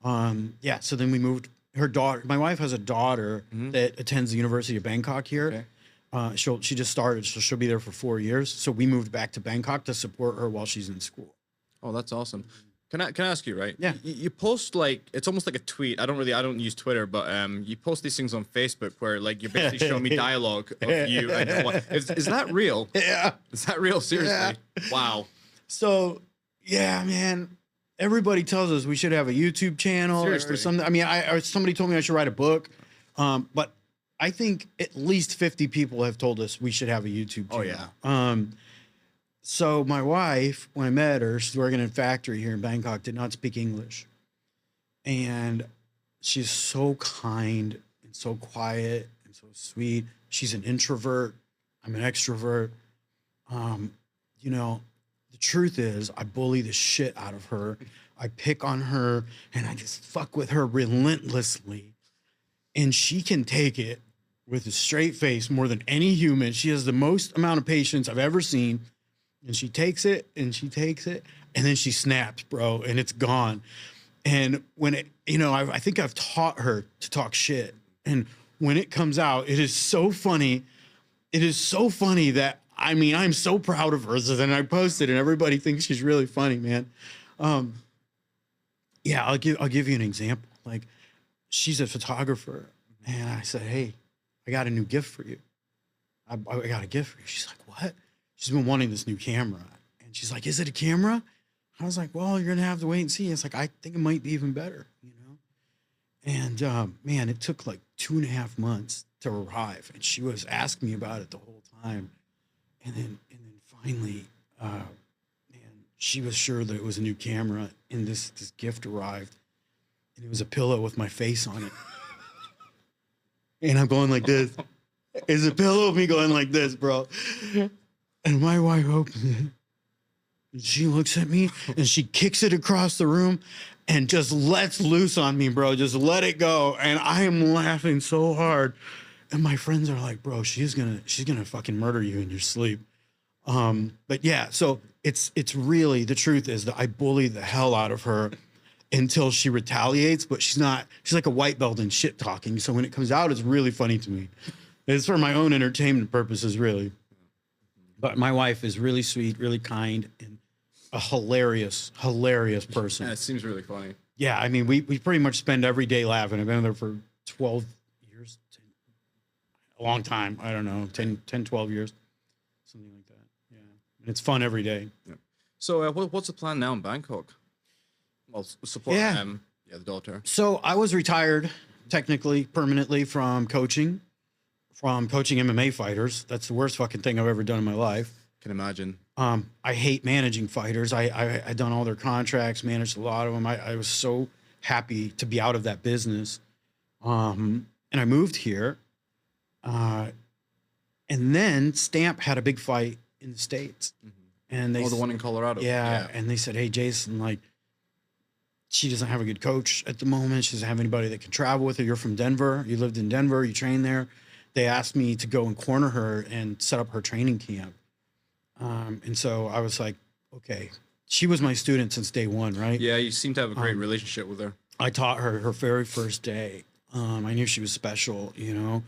Yeah. So then we moved. Her daughter, my wife has a daughter that attends the University of Bangkok here. Okay. She just started, so she'll be there for 4 years. So we moved back to Bangkok to support her while she's in school. Oh, that's awesome. Can I ask you, right? Yeah. You post like, it's almost like a tweet. I don't use Twitter, but you post these things on Facebook where like you're basically showing me dialogue of you. Is that real? Yeah. Is that real? Seriously? Yeah. Wow. So yeah, man. Everybody tells us we should have a YouTube channel or something. I mean, somebody told me I should write a book, but I think at least 50 people have told us we should have a YouTube channel. Oh, yeah. So my wife, when I met her, she's working in a factory here in Bangkok, did not speak English. And she's so kind and so quiet and so sweet. She's an introvert. I'm an extrovert. You know, the truth is I bully the shit out of her. I pick on her and I just fuck with her relentlessly. And she can take it with a straight face more than any human. She has the most amount of patience I've ever seen. And she takes it and she takes it and then she snaps, bro, and it's gone. And when it, you know, I think I've taught her to talk shit. And when it comes out, it is so funny. It is so funny that, I mean, I'm so proud of her. So then I posted and everybody thinks she's really funny, man. Yeah, I'll give you an example. Like, she's a photographer. And I said, hey, I got a new gift for you. I got a gift for you. She's like, what? She's been wanting this new camera. And she's like, is it a camera? I was like, well, you're going to have to wait and see. It's like, I think it might be even better, you know? And, man, it took like 2.5 months to arrive. And she was asking me about it the whole time. And then finally, man, she was sure that it was a new camera. And this gift arrived. And it was a pillow with my face on it. And I'm going like this. It's a pillow of me going like this, bro. And my wife opens it. And she looks at me and she kicks it across the room and just lets loose on me, bro. Just let it go. And I am laughing so hard. And my friends are like, bro, she's gonna fucking murder you in your sleep. But yeah, so it's really, the truth is that I bully the hell out of her until she retaliates, but she's like a white belt in shit talking. So when it comes out, it's really funny to me. It's for my own entertainment purposes, really. But my wife is really sweet, really kind, and a hilarious person. Yeah, it seems really funny. Yeah, I mean, we pretty much spend every day laughing. I've been there for 12 years, a long time. I don't know, 10, 12 years, something like that. Yeah, and it's fun every day. Yeah. So what's the plan now in Bangkok? Well, support the daughter. So I was retired, technically, permanently from coaching MMA fighters. That's the worst fucking thing I've ever done in my life. Can imagine. I hate managing fighters. I done all their contracts, managed a lot of them. I was so happy to be out of that business. And I moved here. And then Stamp had a big fight in the States. Mm-hmm. And the one in Colorado. Yeah. And they said, hey, Jason, like, she doesn't have a good coach at the moment. She doesn't have anybody that can travel with her. You're from Denver. You lived in Denver. You trained there. They asked me to go and corner her and set up her training camp. And so I was like, okay. She was my student since day one, right? Yeah, you seem to have a great relationship with her. I taught her her very first day. I knew she was special, you know.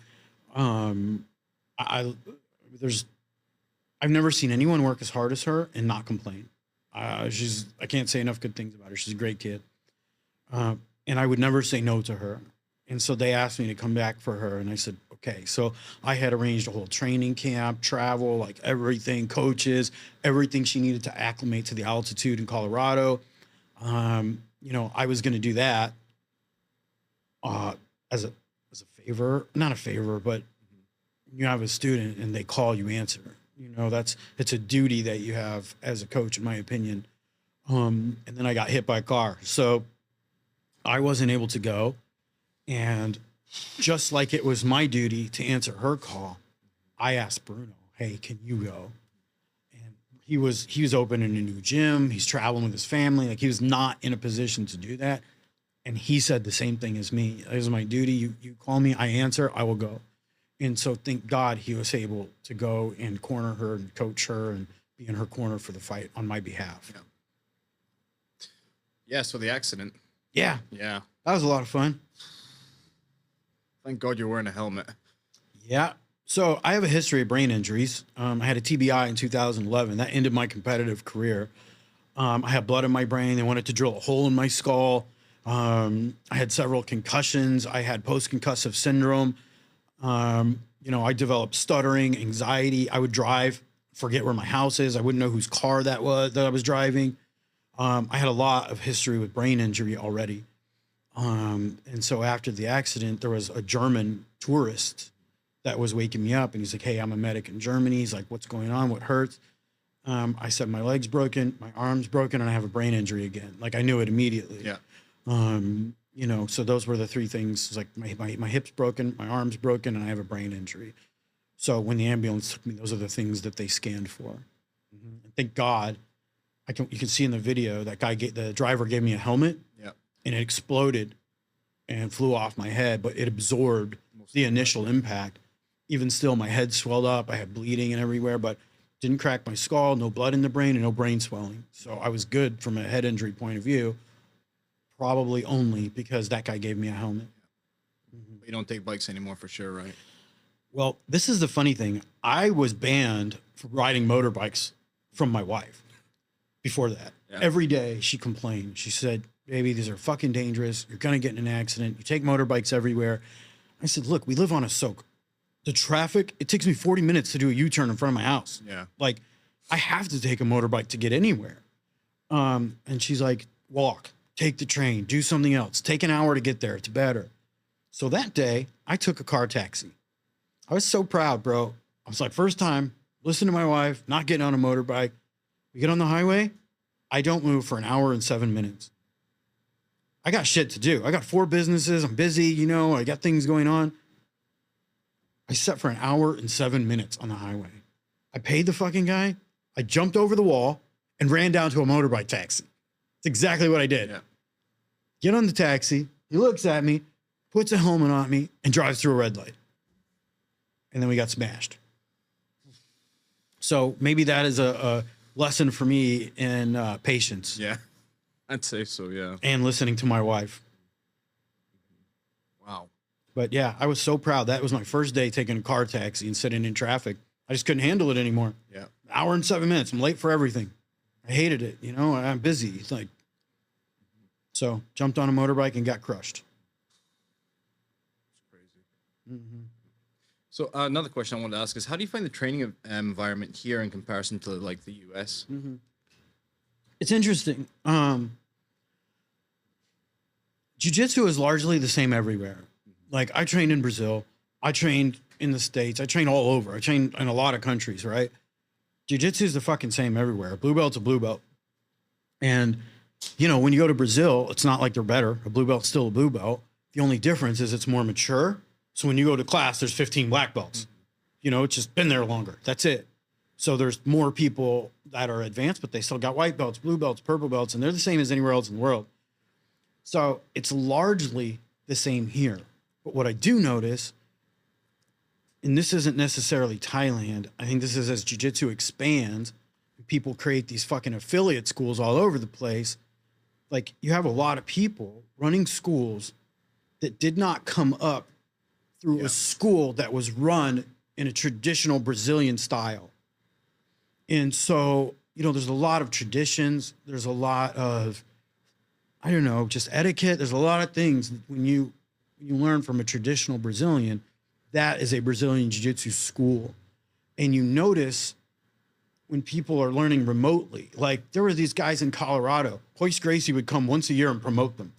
I've never seen anyone work as hard as her and not complain. I can't say enough good things about her. She's a great kid. And I would never say no to her. And so they asked me to come back for her. And I said, okay. So I had arranged a whole training camp, travel, like everything, coaches, everything she needed to acclimate to the altitude in Colorado. you know, I was going to do that as a favor, not a favor, but you have a student and they call, you answer. You know, it's a duty that you have as a coach, in my opinion. And then I got hit by a car, so I wasn't able to go. And just like it was my duty to answer her call, I asked Bruno, "Hey, can you go?" And he was opening a new gym. He's traveling with his family. Like, he was not in a position to do that. And he said the same thing as me. It is my duty. You call me, I answer, I will go. And so thank God he was able to go and corner her and coach her and be in her corner for the fight on my behalf. Yeah, so the accident. Yeah. Yeah. That was a lot of fun. Thank God you're wearing a helmet. Yeah. So I have a history of brain injuries. I had a TBI in 2011. That ended my competitive career. I had blood in my brain. They wanted to drill a hole in my skull. I had several concussions. I had post-concussive syndrome. You know, I developed stuttering, anxiety. I would drive, forget where my house is. I wouldn't know whose car that was that I was driving. I had a lot of history with brain injury already. And so after the accident, there was a German tourist that was waking me up, and he's like, "Hey, I'm a medic in Germany." He's like, "What's going on? What hurts?" I said, "My leg's broken, my arm's broken, and I have a brain injury again." Like, I knew it immediately. Yeah. You know, so those were the three things. It's like my hip's broken, my arm's broken, and I have a brain injury. So when the ambulance took me, those are the things that they scanned for. And thank God, you can see in the video that the driver gave me a helmet. Yeah. And it exploded and flew off my head, but it absorbed the initial impact. Even still, my head swelled up. I had bleeding and everywhere, but didn't crack my skull, no blood in the brain, and no brain swelling. So I was good from a head injury point of view, probably only because that guy gave me a helmet. You don't take bikes anymore for sure, right? Well, this is the funny thing. I was banned from riding motorbikes from my wife before that. Yeah. Every day she complained. She said, "Baby, these are fucking dangerous. You're going to get in an accident. You take motorbikes everywhere." I said, "Look, we live on a soak. The traffic, it takes me 40 minutes to do a U-turn in front of my house. Yeah. Like, I have to take a motorbike to get anywhere." And she's like, "Walk, take the train, do something else. Take an hour to get there. It's better." So that day, I took a car taxi. I was so proud, bro. I was like, first time, listen to my wife, not getting on a motorbike. We get on the highway, I don't move for an hour and 7 minutes. I got shit to do. I got 4 businesses. I'm busy, you know, I got things going on. I sat for an hour and 7 minutes on the highway. I paid the fucking guy. I jumped over the wall and ran down to a motorbike taxi. It's exactly what I did. Yeah. Get on the taxi. He looks at me, puts a helmet on me, and drives through a red light. And then we got smashed. So maybe that is a lesson for me in patience. Yeah, I'd say so, yeah. And listening to my wife. Wow. But yeah, I was so proud. That was my first day taking a car taxi and sitting in traffic. I just couldn't handle it anymore. Yeah. An hour and 7 minutes. I'm late for everything. I hated it. You know, I'm busy. It's like, so jumped on a motorbike and got crushed. It's crazy. So another question I wanted to ask is, how do you find the training environment here in comparison to like the US? It's interesting. Jiu-Jitsu is largely the same everywhere. Like, I trained in Brazil. I trained in the States. I trained all over. I trained in a lot of countries, right? Jiu-Jitsu is the fucking same everywhere. A blue belt's a blue belt. And, you know, when you go to Brazil, it's not like they're better. A blue belt's still a blue belt. The only difference is it's more mature. So when you go to class, there's 15 black belts. You know, it's just been there longer. That's it. So there's more people that are advanced, but they still got white belts, blue belts, purple belts, and they're the same as anywhere else in the world. So it's largely the same here. But what I do notice, and this isn't necessarily Thailand, I think this is as jiu-jitsu expands, people create these fucking affiliate schools all over the place. Like, you have a lot of people running schools that did not come up through a school that was run in a traditional Brazilian style. And so, you know, there's a lot of traditions. There's a lot of, I don't know, just etiquette. There's a lot of things when you learn from a traditional Brazilian, that is a Brazilian jiu-jitsu school. And you notice when people are learning remotely. Like there were these guys in Colorado. Hoist Gracie would come once a year and promote them.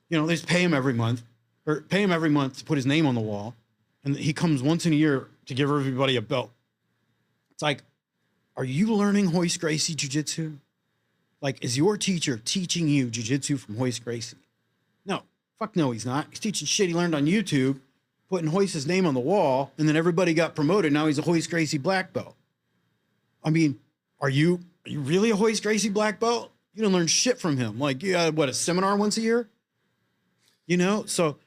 You know, they just pay him every month to put his name on the wall. And he comes once in a year to give everybody a belt. It's like, are you learning Hoist Gracie Jiu-Jitsu? Like, is your teacher teaching you Jiu-Jitsu from Hoist Gracie? No, fuck no, he's not. He's teaching shit he learned on YouTube, putting Hoist's name on the wall, and then everybody got promoted. Now he's a Hoist Gracie black belt. I mean, are you really a Hoist Gracie black belt? You don't learn shit from him. Like, you got, what, a seminar once a year? You know? So,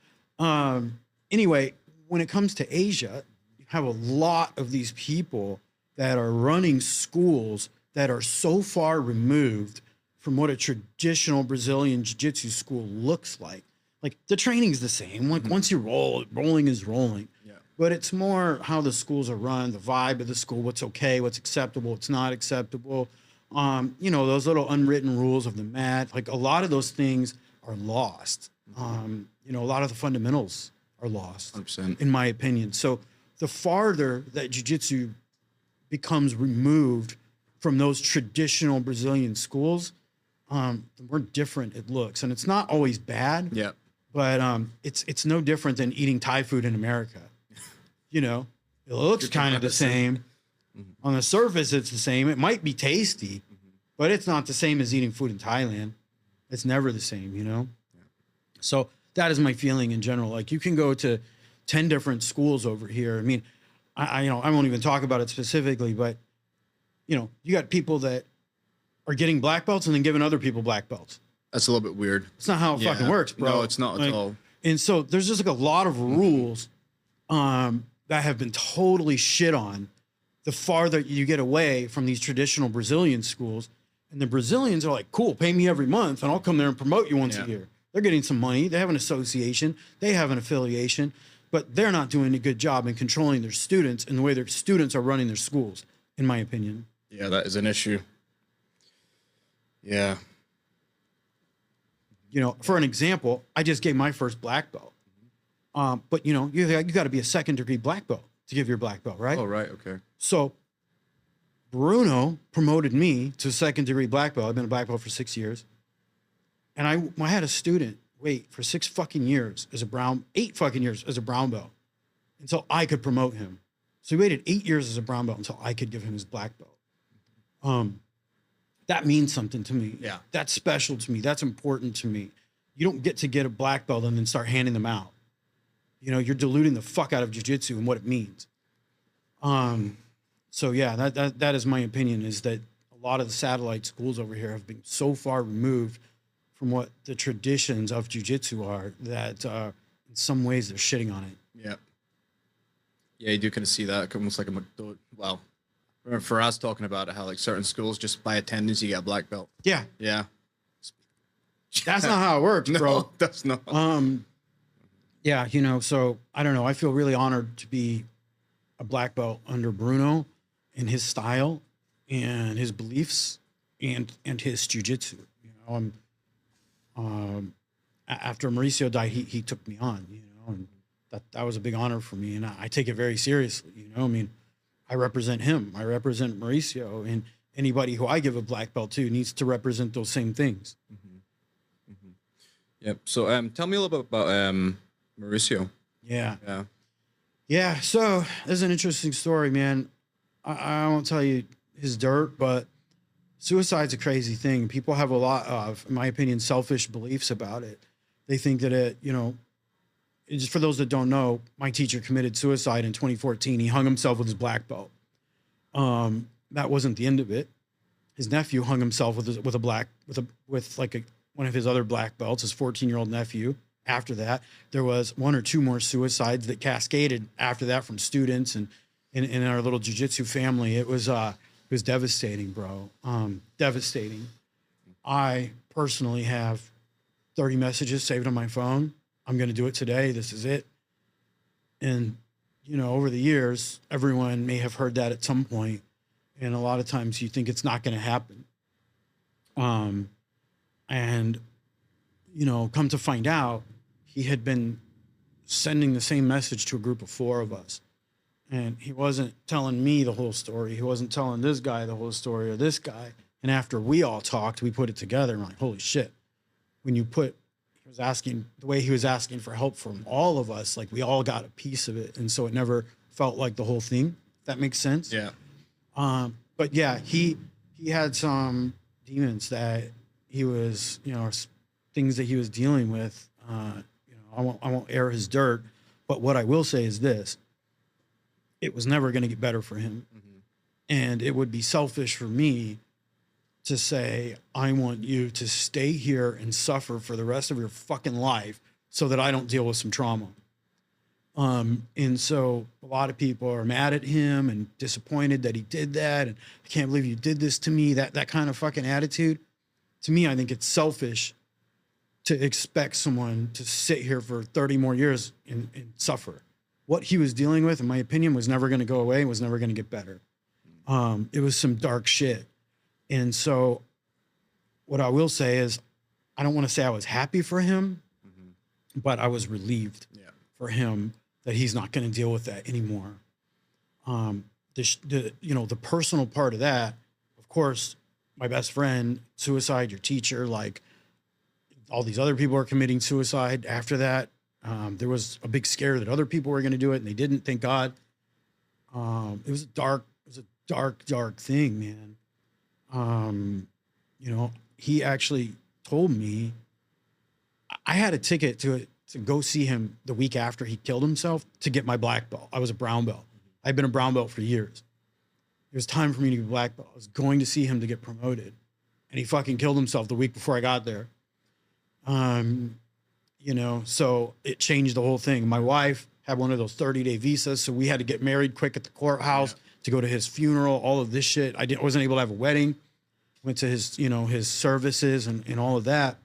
anyway, when it comes to Asia, you have a lot of these people that are running schools that are so far removed from what a traditional Brazilian jiu-jitsu school looks like. Like the training's the same. Like once you roll, rolling is rolling. Yeah. But it's more how the schools are run, the vibe of the school, what's okay, what's acceptable, what's not acceptable. You know, those little unwritten rules of the mat. Like a lot of those things are lost. You know, a lot of the fundamentals are lost, 100%. in my opinion. So the farther that jiu-jitsu becomes removed from those traditional Brazilian schools, the more different it looks. And it's not always bad. Yeah. But it's no different than eating Thai food in America. You know, it looks kind of the same. Mm-hmm. On the surface, it's the same. It might be tasty, but it's not the same as eating food in Thailand. It's never the same, you know? Yeah. So that is my feeling in general. Like you can go to 10 different schools over here. I mean, I you know, I won't even talk about it specifically, but you know, you got people that are getting black belts and then giving other people black belts. That's a little bit weird. It's not how it fucking works, bro. No, it's not at all. And so there's just like a lot of rules that have been totally shit on the farther you get away from these traditional Brazilian schools. And the Brazilians are like, cool, pay me every month and I'll come there and promote you once a year. They're getting some money. They have an association. They have an affiliation. But they're not doing a good job in controlling their students and the way their students are running their schools, in my opinion. Yeah, that is an issue. Yeah. You know, for an example, I just gave my first black belt. But, you know, you got to be a second-degree black belt to give your black belt, right? Oh, right, okay. So Bruno promoted me to a second-degree black belt. I've been a black belt for 6 years. And I had a student wait for 8 fucking years as a brown belt until I could promote him. So he waited 8 years as a brown belt until I could give him his black belt. That means something to me. Yeah. That's special to me. That's important to me. You don't get to get a black belt and then start handing them out. You know, you're diluting the fuck out of jiu-jitsu and what it means. So yeah, that is my opinion, is that a lot of the satellite schools over here have been so far removed from what the traditions of jiu-jitsu are that in some ways they're shitting on it. Yeah. Yeah, you do kind of see that almost like well, for us talking about it, how like certain schools just by attendance you get a black belt. Yeah. Yeah. That's not how it works, bro. No, that's not. Yeah, you know, so I don't know. I feel really honored to be a black belt under Bruno and his style and his beliefs and his jiu-jitsu. You know, after Mauricio died, he took me on, you know, and that was a big honor for me. And I take it very seriously, you know. I mean, I represent him. I represent Mauricio, and anybody who I give a black belt to needs to represent those same things. Mm-hmm. Mm-hmm. Yep. So tell me a little bit about Mauricio. Yeah. So there's an interesting story, man. I won't tell you his dirt, but suicide's a crazy thing. People have a lot of, in my opinion, selfish beliefs about it. They think that it, you know, just for those that don't know, my teacher committed suicide in 2014. He hung himself with his black belt. That wasn't the end of it. His nephew hung himself with one of his other black belts, his 14-year-old nephew. After that, there was 1 or 2 more suicides that cascaded after that from students and in our little jiu-jitsu family. It was devastating, bro. Devastating. I personally have 30 messages saved on my phone. I'm going to do it today. This is it. And, you know, over the years, everyone may have heard that at some point. And a lot of times you think it's not going to happen. And, you know, come to find out, he had been sending the same message to a group of 4 of us. and he wasn't telling me the whole story. He wasn't telling this guy the whole story or this guy. And after we all talked, we put it together and we're like, holy shit. When you put, he was asking, the way he was asking for help from all of us, like we all got a piece of it. And so it never felt like the whole thing, if that makes sense. Yeah. But yeah, he had some demons that he was, you know, things that he was dealing with. You know, I won't air his dirt, but what I will say is this: it was never going to get better for him, and it would be selfish for me to say, I want you to stay here and suffer for the rest of your fucking life so that I don't deal with some trauma. And so a lot of people are mad at him and disappointed that he did that. And I can't believe you did this to me. That kind of fucking attitude. To me, I think it's selfish to expect someone to sit here for 30 more years and suffer. What he was dealing with, in my opinion, was never going to go away, was never going to get better. It was some dark shit. And so what I will say is, I don't want to say I was happy for him, but I was relieved for him that he's not going to deal with that anymore. The personal part of that, of course, my best friend, suicide, your teacher, like all these other people are committing suicide. After that, there was a big scare that other people were going to do it and they didn't, thank God. It was a dark thing, man. You know, he actually told me I had a ticket to go see him the week after he killed himself to get my black belt. I was a brown belt. I'd been a brown belt for years. It was time for me to get a black belt. I was going to see him to get promoted, and he fucking killed himself the week before I got there. You know, so it changed the whole thing. My wife had one of those 30-day visas, so we had to get married quick at the courthouse to go to his funeral, all of this shit. I wasn't able to have a wedding. Went to his, you know, his services and all of that.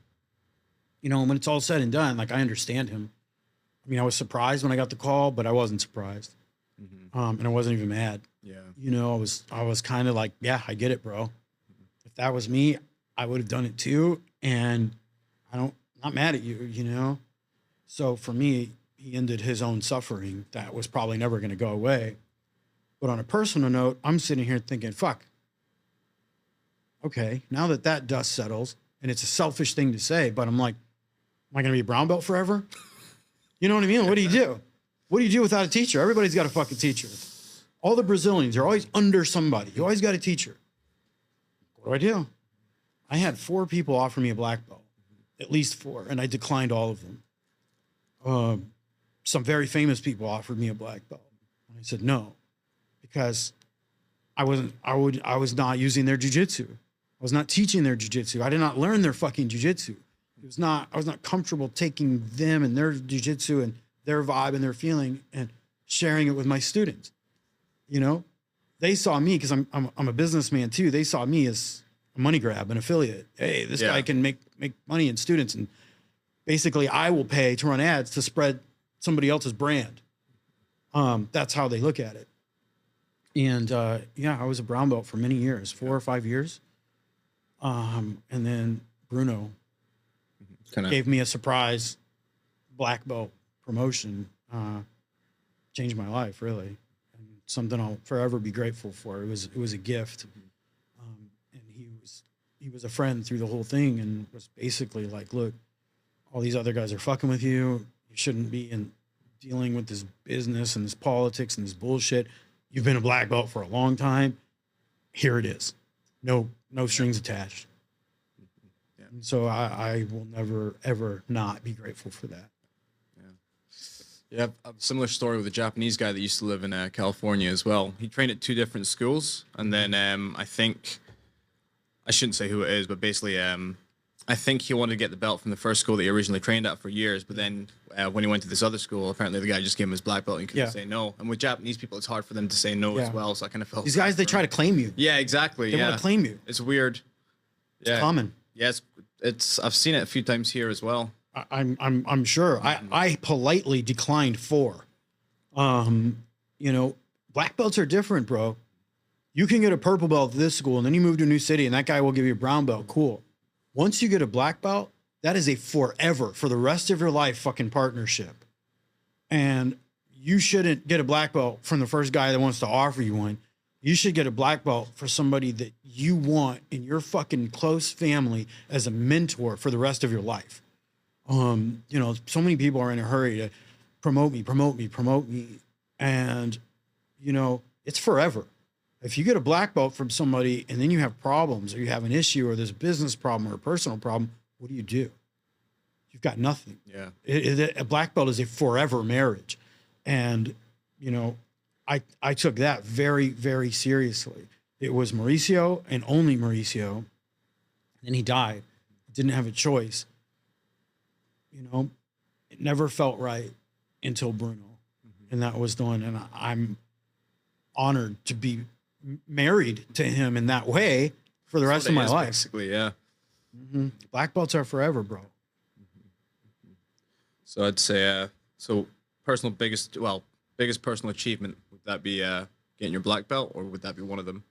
You know, when it's all said and done, like, I understand him. I mean, I was surprised when I got the call, but I wasn't surprised. And I wasn't even mad. Yeah. You know, I was kind of like, yeah, I get it, bro. If that was me, I would have done it too. And not mad at you, you know? So for me, he ended his own suffering that was probably never going to go away. But on a personal note, I'm sitting here thinking, fuck. Okay, now that dust settles, and it's a selfish thing to say, but I'm like, am I going to be a brown belt forever? You know what I mean? What do you do? What do you do without a teacher? Everybody's got a fucking teacher. All the Brazilians are always under somebody. You always got a teacher. What do? I had 4 people offer me a black belt, at least 4, and I declined all of them. Some very famous people offered me a black belt, and I said no, because I was not using their jiu-jitsu. I was not teaching their jiu-jitsu. I did not learn their fucking jiu-jitsu. I was not comfortable taking them and their jiu-jitsu and their vibe and their feeling and sharing it with my students. You know, they saw me, because I'm a businessman too. They saw me as a money grab, an affiliate. Hey, this guy can make money in students, and basically I will pay to run ads to spread somebody else's brand. That's how they look at it. And I was a brown belt for many years, 4 or 5 years. And then Bruno gave me a surprise black belt promotion. Changed my life, really, and something I'll forever be grateful for. It was a gift. And he was a friend through the whole thing, and was basically like, look, all these other guys are fucking with you. You shouldn't be dealing with this business and this politics and this bullshit. You've been a black belt for a long time. Here it is. No strings attached. Yeah. And so I will never, ever not be grateful for that. Yeah, a similar story with a Japanese guy that used to live in California as well. He trained at 2 different schools, and then I think, I shouldn't say who it is, but basically I think he wanted to get the belt from the first school that he originally trained at for years, but then when he went to this other school, apparently the guy just gave him his black belt and he couldn't say no. And with Japanese people, it's hard for them to say no as well, so I kind of felt... These guys, they try to claim you. Yeah, exactly. They want to claim you. It's weird. It's common. Yeah, it's I've seen it a few times here as well. I'm sure. I politely declined 4. You know, black belts are different, bro. You can get a purple belt at this school, and then you move to a new city, and that guy will give you a brown belt. Cool. Once you get a black belt, that is a forever, for the rest of your life, fucking partnership. And you shouldn't get a black belt from the first guy that wants to offer you one. You should get a black belt for somebody that you want in your fucking close family as a mentor for the rest of your life. You know, so many people are in a hurry to promote me. And, you know, it's forever. If you get a black belt from somebody and then you have problems or you have an issue or there's a business problem or a personal problem, what do? You've got nothing. Yeah. A black belt is a forever marriage. And, you know, I took that very, very seriously. It was Mauricio and only Mauricio. And he died. Didn't have a choice. You know, it never felt right until Bruno. And that was the one. And I'm honored to be married to him in that way for the rest of my life. Basically, yeah. Black belts are forever, bro. So I'd say, biggest personal achievement, would that be getting your black belt, or would that be one of them?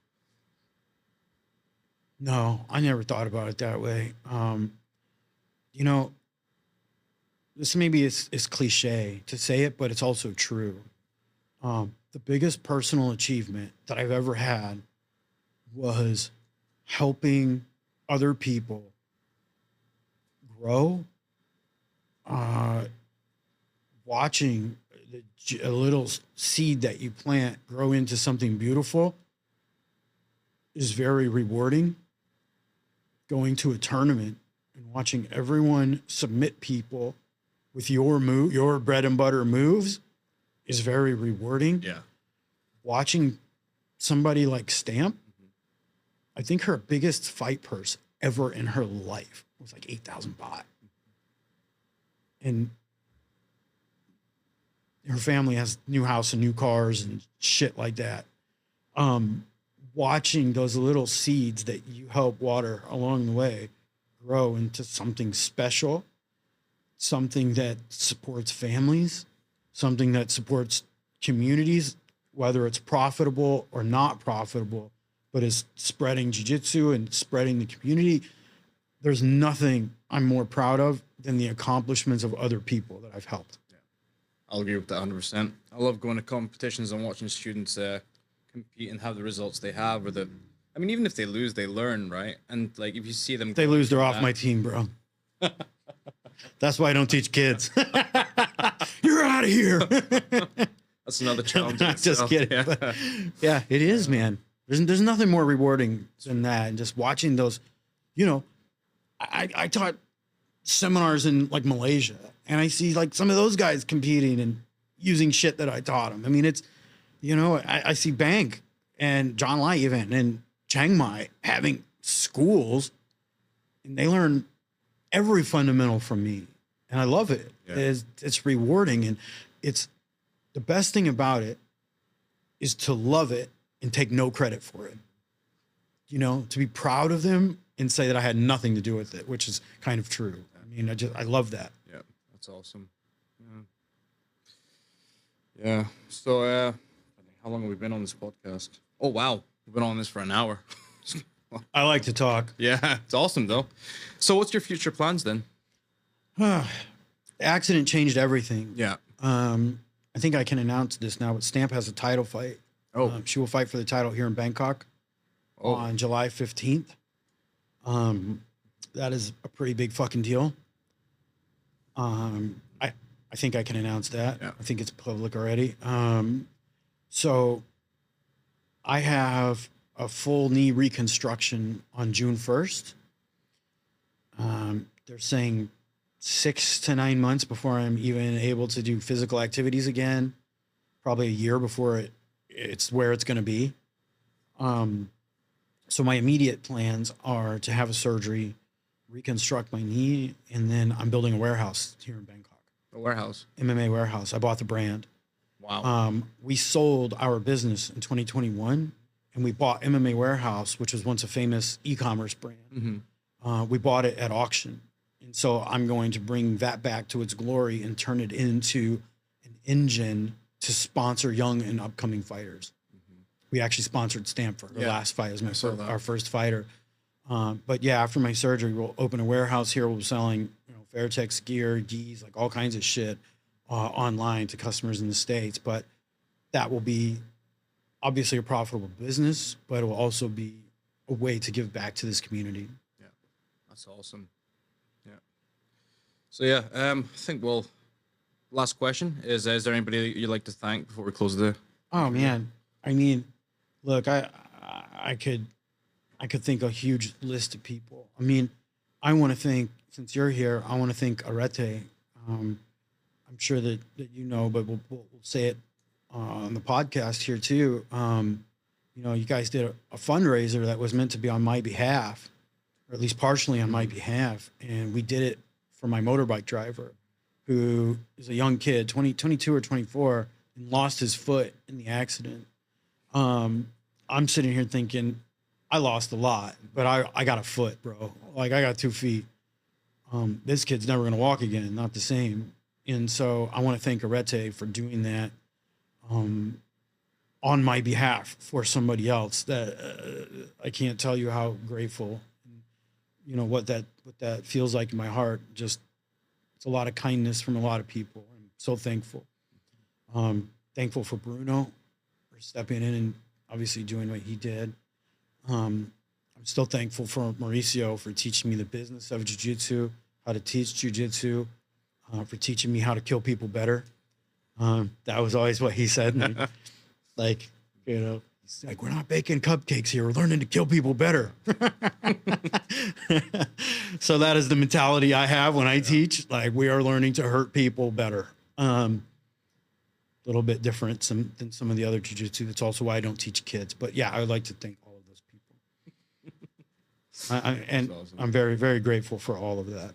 No, I never thought about it that way. You know, this maybe is cliche to say it, but it's also true. The biggest personal achievement that I've ever had was helping other people grow, watching a little seed that you plant grow into something beautiful is very rewarding. Going to a tournament and watching everyone submit people with your bread and butter moves is very rewarding. Yeah. Watching somebody like Stamp, I think her biggest fight purse ever in her life was like 8,000 baht. And her family has new house and new cars and shit like that. Watching those little seeds that you help water along the way grow into something special, something that supports families, something that supports communities, whether it's profitable or not profitable, but is spreading jiu-jitsu and spreading the community. There's nothing I'm more proud of than the accomplishments of other people that I've helped. Yeah. I'll agree with that 100%. I love going to competitions and watching students compete and have the results they have, even if they lose, they learn, right? And like, if you see them, If they lose, they're off my team, bro. That's why I don't teach kids. You're out of here. That's another challenge. Just kidding. Yeah. But yeah, it is, man. There's nothing more rewarding than that. And just watching those, you know, I taught seminars in like Malaysia, and I see like some of those guys competing and using shit that I taught them. I mean, it's, you know, I see Bank and John Lai even and Chiang Mai having schools, and they learn every fundamental from me, and I love it. Yeah. It's rewarding, and it's the best thing about it is to love it and take no credit for it. You know, to be proud of them and say that I had nothing to do with it, which is kind of true. I mean, I love that. Yeah, that's awesome. Yeah. So, how long have we been on this podcast? Oh, wow. We've been on this for an hour. I like to talk. Yeah, it's awesome, though. So what's your future plans then? The accident changed everything. Yeah. I think I can announce this now, but Stamp has a title fight. Oh. She will fight for the title here in Bangkok on July 15th. That is a pretty big fucking deal. I think I can announce that. Yeah. I think it's public already. So I have a full knee reconstruction on June 1st. They're saying 6 to 9 months before I'm even able to do physical activities again. Probably a year before it's where it's going to be. So my immediate plans are to have a surgery, reconstruct my knee, and then I'm building a warehouse here in Bangkok. A warehouse? MMA warehouse. I bought the brand. Wow. We sold our business in 2021, and we bought MMA Warehouse, which was once a famous e-commerce brand. Mm-hmm. We bought it at auction. And so I'm going to bring that back to its glory and turn it into an engine to sponsor young and upcoming fighters. Mm-hmm. We actually sponsored Stamp for her last fight. It was our first fighter. But yeah, after my surgery, we'll open a warehouse here. We'll be selling, Fairtex gear, gis, like all kinds of shit. online to customers in the States. But that will be obviously a profitable business, but it will also be a way to give back to this community. Yeah, that's awesome. Yeah. So yeah, I think last question is there anybody you'd like to thank before we close the? Oh man, I mean, look, I could think a huge list of people. I mean, I want to thank, since you're here, I want to thank Arete. I'm sure that you know, but we'll say it on the podcast here too. You know, you guys did a fundraiser that was meant to be on my behalf, or at least partially on my behalf, and we did it for my motorbike driver, who is a young kid, 22 or 24, and lost his foot in the accident. I'm sitting here thinking, I lost a lot, but I got a foot, bro. Like, I got 2 feet. This kid's never going to walk again, not the same. And so I want to thank Arete for doing that on my behalf for somebody else. That I can't tell you how grateful, you know, what that feels like in my heart. Just, it's a lot of kindness from a lot of people. I'm so thankful. Thankful for Bruno for stepping in and obviously doing what he did. I'm still thankful for Mauricio for teaching me the business of jiu-jitsu, how to teach jiu-jitsu, for teaching me how to kill people better. That was always what he said. Like, you know, he's like, we're not baking cupcakes here. We're learning to kill people better. So that is the mentality I have when I teach. Like, we are learning to hurt people better. A little bit different than some of the other jiu-jitsu. That's also why I don't teach kids. But yeah, I would like to thank all of those people. And awesome. I'm very, very grateful for all of that.